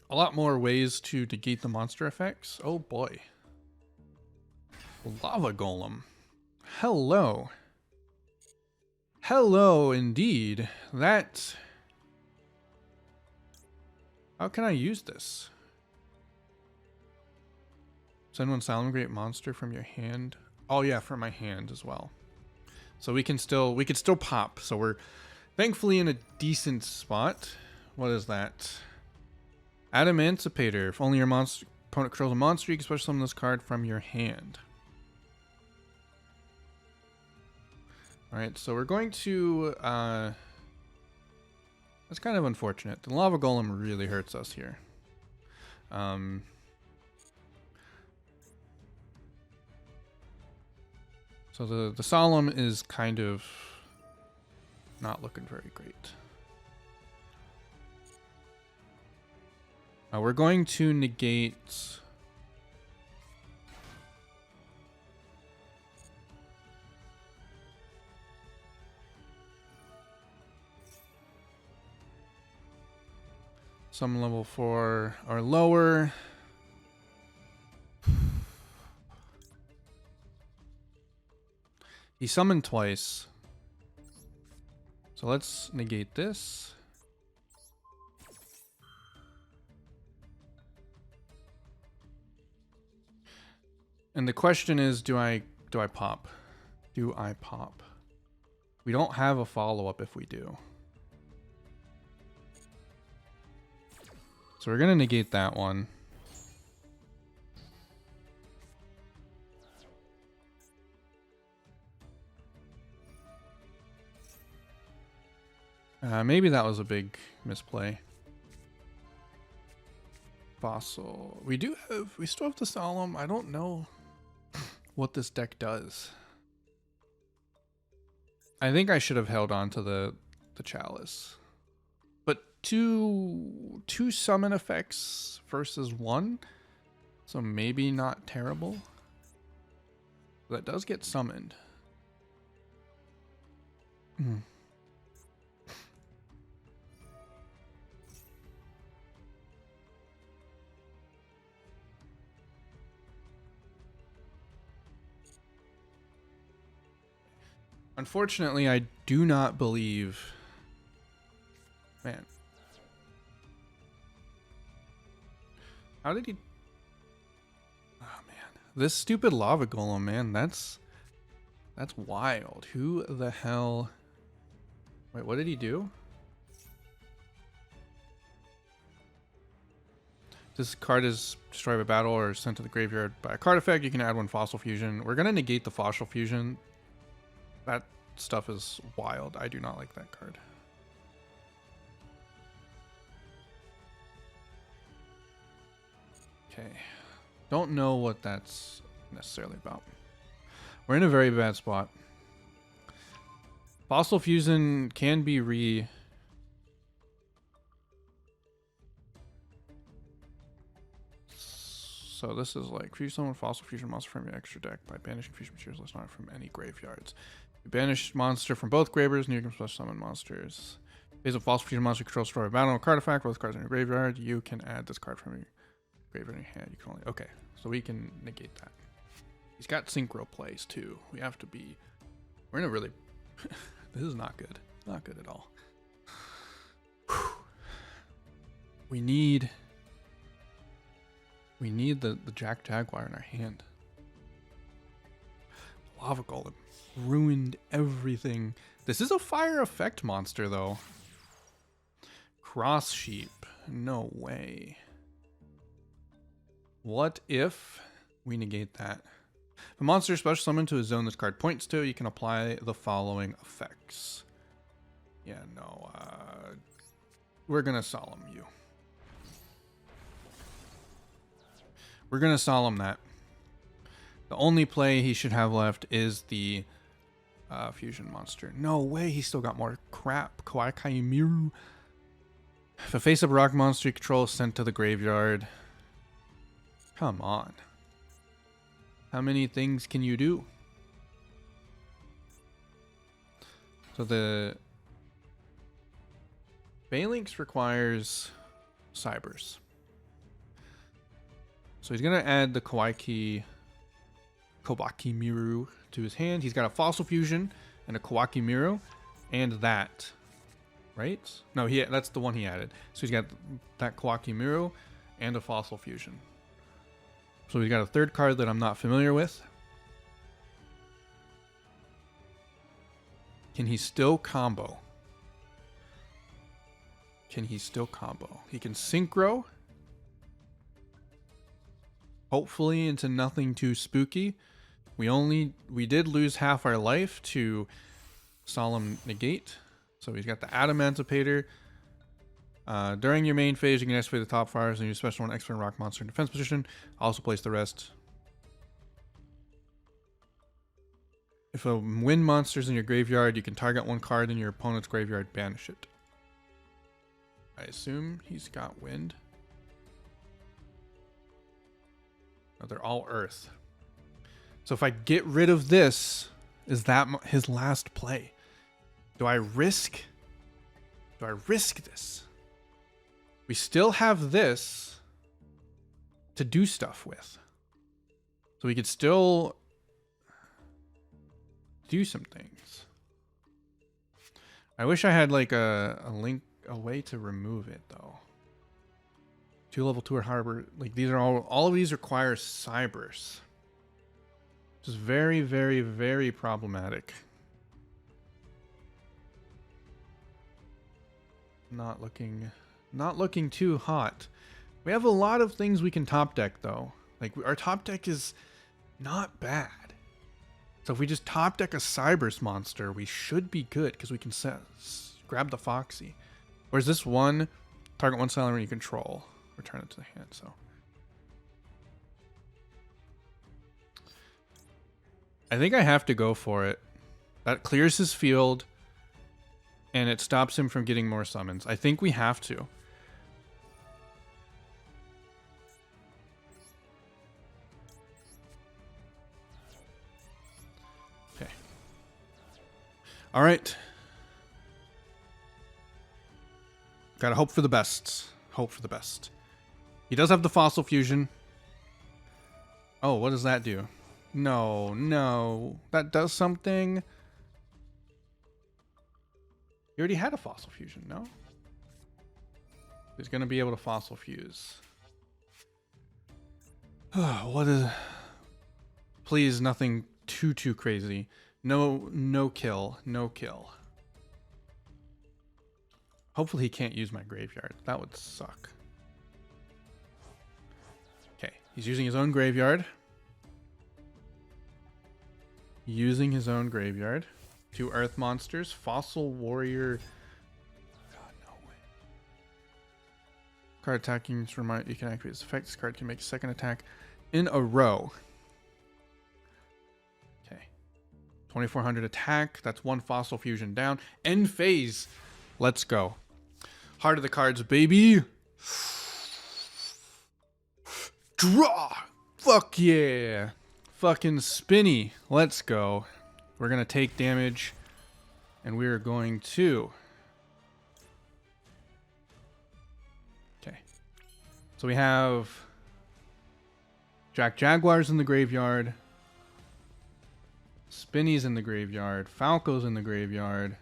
a lot more ways to negate the monster effects. Oh boy. Lava Golem. Hello. Hello indeed. That... How can I use this? Send one Salamangreat monster from your hand. Oh yeah, from my hand as well. So we could still pop. So we're thankfully in a decent spot. What is that? Adamancipator. If only your opponent controls a monster, you can special summon this card from your hand. Alright, so we're going to... that's kind of unfortunate. The Lava Golem really hurts us here. So the Solemn is kind of not looking very great. We're going to negate... some level 4 or lower. He summoned twice. So let's negate this. And the question is, do I pop? Do I pop? We don't have a follow-up if we do. So we're going to negate that one. Maybe that was a big misplay. Fossil. We still have the Solemn. I don't know what this deck does. I think I should have held on to the Chalice. But two summon effects versus one. So maybe not terrible. That does get summoned. Unfortunately, I do not believe... Man. How did he... Oh, man. This stupid Lava Golem, man. That's wild. Who the hell... Wait, what did he do? This card is destroyed by battle or sent to the graveyard by a card effect. You can add one Fossil Fusion. We're going to negate the Fossil Fusion. That stuff is wild. I do not like that card. Okay. Don't know what that's necessarily about. We're in a very bad spot. Fossil Fusion can be So this is like, fuse summon Fossil Fusion monster from your extra deck by banishing fusion materials list not from any graveyards. You banish monster from both graveyards and you can special summon monsters. Phase of Fossil Fusion monster controls destroy a battle or card effect. Both cards in your graveyard. You can add this card from your graveyard in your hand. You can only... Okay, so we can negate that. He's got synchro plays too. We have to be... We're in a really... This is not good. Not good at all. We need the Jack Jaguar in our hand. Lava Golem ruined everything. This is a fire effect monster though. Cross Sheep. No way. What if we negate that? If a monster is special summoned to a zone this card points to, you can apply the following effects. Yeah, no. We're going to Solemn you. We're going to Solemn that. The only play he should have left is the fusion monster. No way, he still got more crap. Kawaii Miru. If a face-up rock monster you control is sent to the graveyard. Come on. How many things can you do? So the Phalanx requires Cybers. So he's going to add the Kawaki Miru to his hand. He's got a Fossil Fusion and a Kawaki Miru and that. Right? No, that's the one he added. So he's got that Kawaki Miru and a Fossil Fusion. So he's got a third card that I'm not familiar with. Can he still combo? Can he still combo? He can synchro. Hopefully into nothing too spooky. We did lose half our life to Salamngreat. So he's got the Adamancipator. During your main phase, you can activate the top fires and use special one expert rock monster in defense position. Also place the rest. If a wind monster's in your graveyard, you can target one card in your opponent's graveyard, banish it. I assume he's got wind. Oh, they're all earth. So if I get rid of this, is that his last play? Do I risk this? We still have this to do stuff with. So we could still do some things. I wish I had like a way to remove it though. 2 level 2 or harbor, like these are all of these require Cybers. Which is very, very, very problematic. Not looking too hot. We have a lot of things we can top deck though. Like our top deck is not bad. So if we just top deck a Cybers monster, we should be good because we can grab the Foxy. Whereas this one, target one Salamangreat you control, return it to the hand. So I think I have to go for it. That clears his field and it stops him from getting more summons. I think we have to. Okay. All right. Gotta hope for the best. Hope for the best. He does have the Fossil Fusion. Oh, what does that do? No. That does something. He already had a Fossil Fusion, no? He's going to be able to Fossil Fuse. What is... Please, nothing too crazy. No kill. Hopefully he can't use my graveyard. That would suck. Okay, he's using his own graveyard. Two earth monsters. Fossil Warrior. God, no way. Card attacking. Just remind you can activate this effect. This card can make a second attack in a row. Okay. 2400 attack. That's one Fossil Fusion down. End phase. Let's go. Heart of the cards, baby. Draw. Fuck yeah. Fucking spinny. Let's go. We're going to take damage. And we are going to... Okay. So we have... Jaguars in the graveyard. Spinnies in the graveyard. Falcos in the graveyard.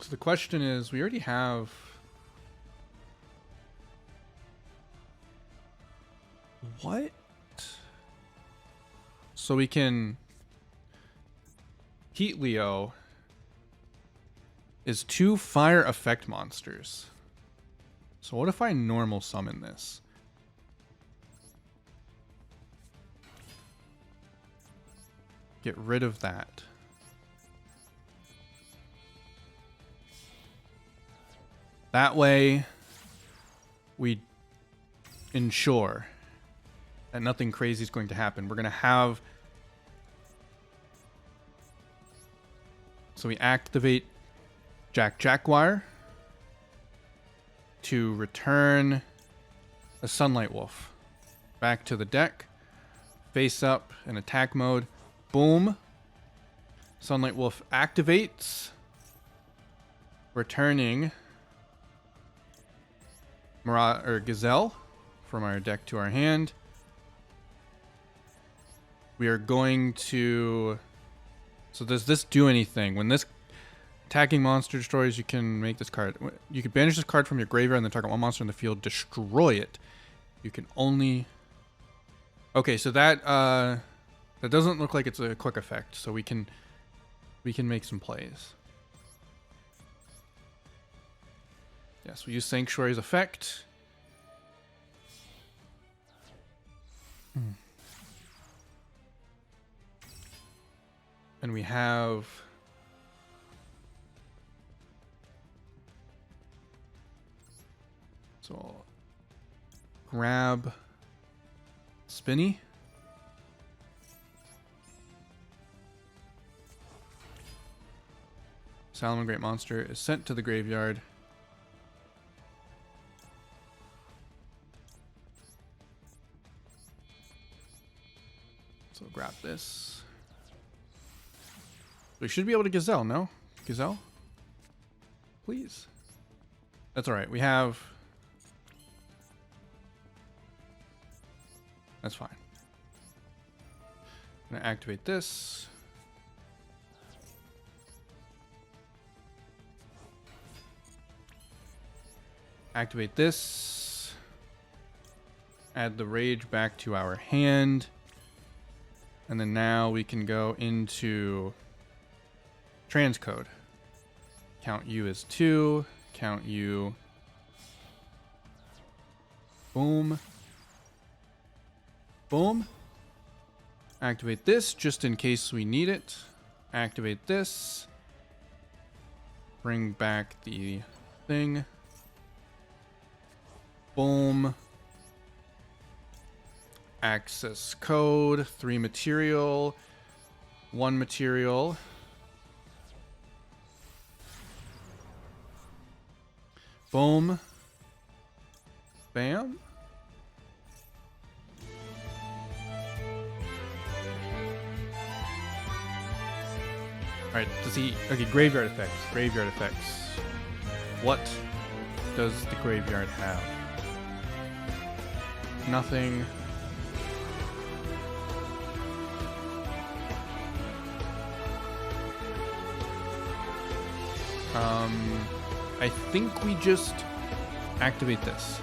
So the question is, we already have... What? So we can... Heat Leo is 2 fire effect monsters. So what if I normal summon this? Get rid of that. That way, we ensure that nothing crazy is going to happen. We're going to have... So we activate Jaguar to return a Sunlight Wolf back to the deck. face up in attack mode. Boom. Sunlight Wolf activates, returning Gazelle from our deck to our hand. We are going to... So does this do anything? When this attacking monster destroys, you can make this card. You can banish this card from your graveyard and then target one monster in the field, destroy it. You can only... Okay, so that doesn't look like it's a quick effect, so we can make some plays. Yes, we use Sanctuary's effect. And we have... So I'll grab Spinny. Salamangreat monster is sent to the graveyard. So grab this. We should be able to Gazelle, no? Gazelle? Please. That's alright. We have... That's fine. I'm going to activate this. Activate this. Add the rage back to our hand. And then now we can go into transcode. Count you as 2. Count you. Boom. Boom. Activate this just in case we need it. Activate this. Bring back the thing. Boom. Access code. 3 material. 1 material. Boom. Bam. Alright, does he... Okay, graveyard effects. Graveyard effects. What does the graveyard have? Nothing. I think we just activate this.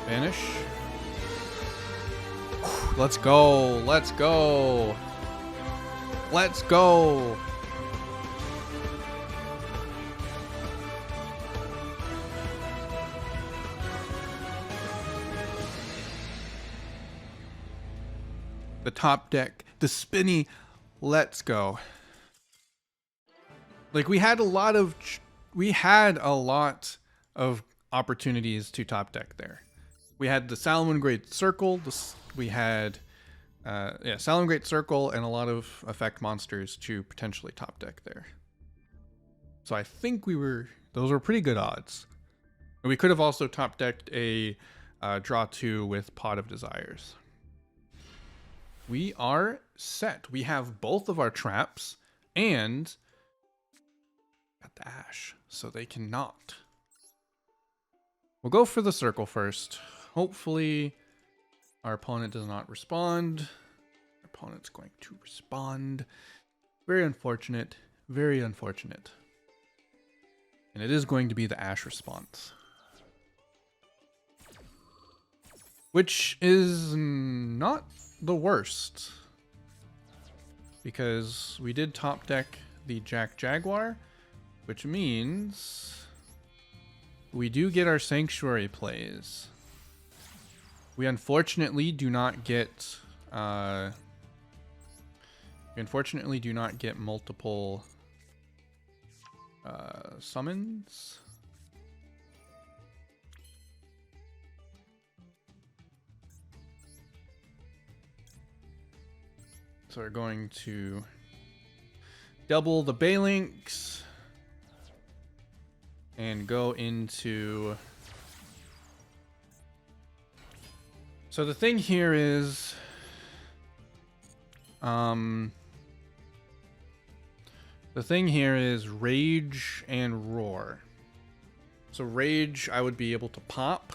Banish. Let's go. Let's go. Let's go. The top deck, the spinny. Let's go. Like we had a lot of opportunities to top deck there. We had the Salamangreat circle. We had Salamangreat circle and a lot of effect monsters to potentially top deck there. So I think those were pretty good odds. And we could have also top decked a draw 2 with Pot of Desires. We are set. We have both of our traps and got the Ash, so they cannot. We'll go for the circle first. Hopefully our opponent does not respond. Our opponent's going to respond. Very unfortunate. Very unfortunate. And it is going to be the Ash response. Which is not the worst. Because we did top deck the Jack Jaguar, which means we do get our Sanctuary plays. We unfortunately do not get multiple summons. So we're going to double the Balinks and go into... So the thing here is The thing here is rage and roar. So rage, I would be able to pop.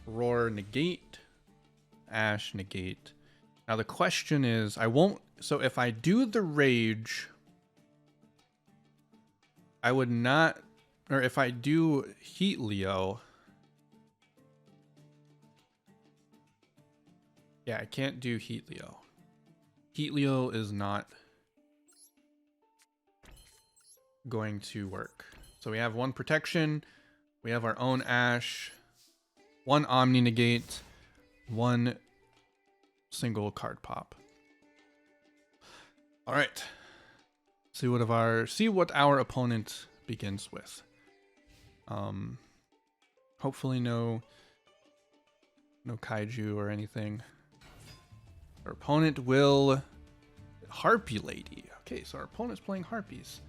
Roar, negate. Ash, negate. Now the question is, I won't... So if I do the rage, I would not... Or if I do Yugioh... Yeah, I can't do Yugioh. Yugioh is not going to work. So we have one protection. We have our own Ash. One Omni negate. One single card pop. All right. See what our opponent begins with. Hopefully no kaiju or anything. Our opponent will Harpy Lady. Okay, so our opponent's playing Harpies.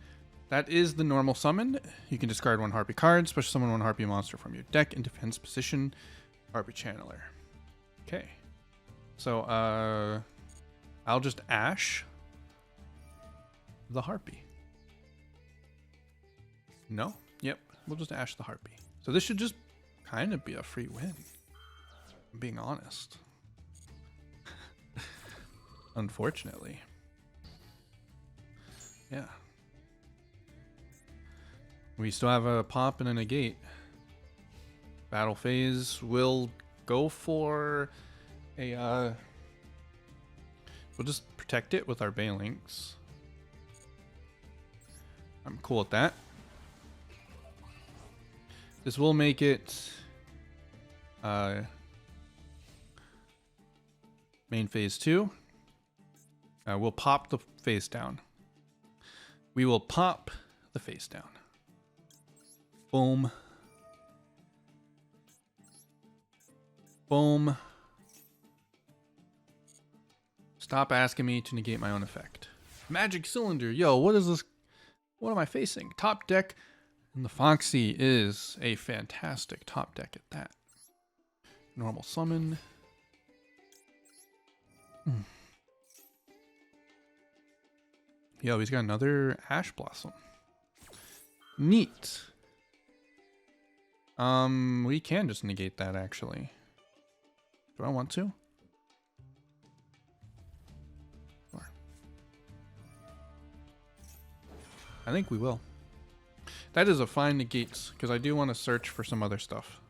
That is the normal summon. You can discard one Harpy card, special summon one Harpy monster from your deck in defense position. Harpy Channeler. Okay. So, I'll just Ash the Harpy. No? Yep. We'll just Ash the Harpy. So this should just kind of be a free win. I'm being honest. Unfortunately. Yeah. We still have a pop and a negate. Battle phase will go for a we'll just protect it with our Balinks. I'm cool with that. This will make it main phase 2. We'll pop the face down. We will pop the face down. Boom. Boom. Stop asking me to negate my own effect. Magic Cylinder. Yo, what is this? What am I facing? Top deck. And the Foxy is a fantastic top deck at that. Normal summon. Yo, he's got another Ash Blossom. Neat. We can just negate that actually. Do I want to? Sure. I think we will. That is a fine negate, because I do want to search for some other stuff.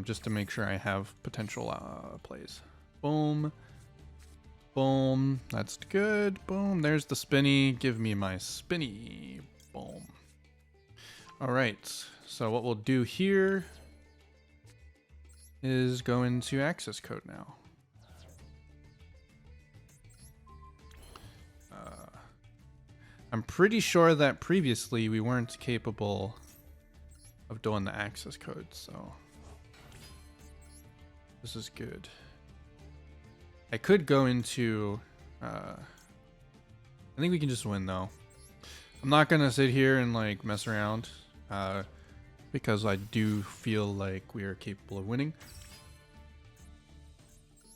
Just to make sure I have potential plays. Boom. Boom. That's good. Boom. There's the spinny. Give me my spinny. Boom. Alright. So what we'll do here is go into access code now. I'm pretty sure that previously we weren't capable of doing the access code, so this is good. I could go into I think we can just win though. I'm not gonna sit here and like mess around because I do feel like we are capable of winning.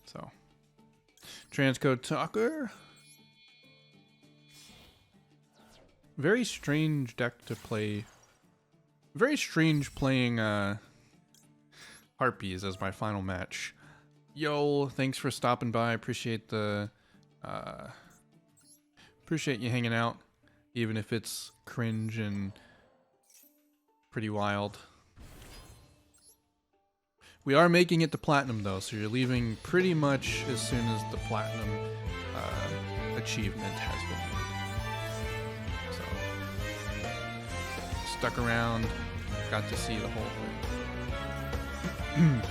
So transcode Tucker. Very strange deck to play. Very strange playing Harpies as my final match. Yo, thanks for stopping by. Appreciate the appreciate you hanging out, even if it's cringe and pretty wild. We are making it to platinum though, so you're leaving pretty much as soon as the platinum achievement has been made. Stuck around, got to see the whole thing.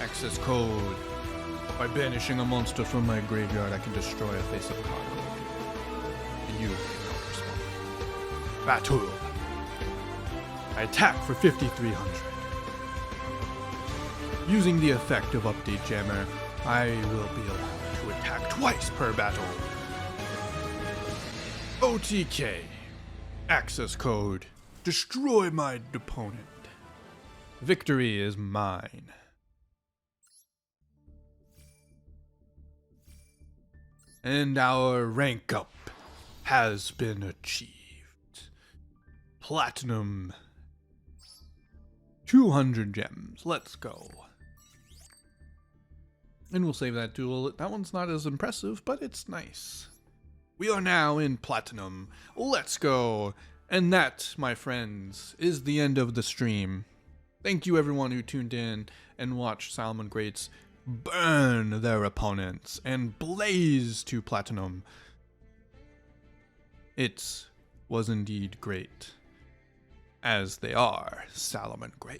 Access code. By banishing a monster from my graveyard, I can destroy a face-up card. And you cannot respond. Battle. I attack for 5,300. Using the effect of Update Jammer, I will be allowed to attack twice per battle. OTK. Access code. Destroy my opponent. Victory is mine. And our rank up has been achieved. Platinum. 200 gems. Let's go. And we'll save that duel. That one's not as impressive, but it's nice. We are now in Platinum. Let's go. And that, my friends, is the end of the stream. Thank you everyone who tuned in and watched Salamangreats burn their opponents and blaze to Platinum. It was indeed great, as they are Salamangreats.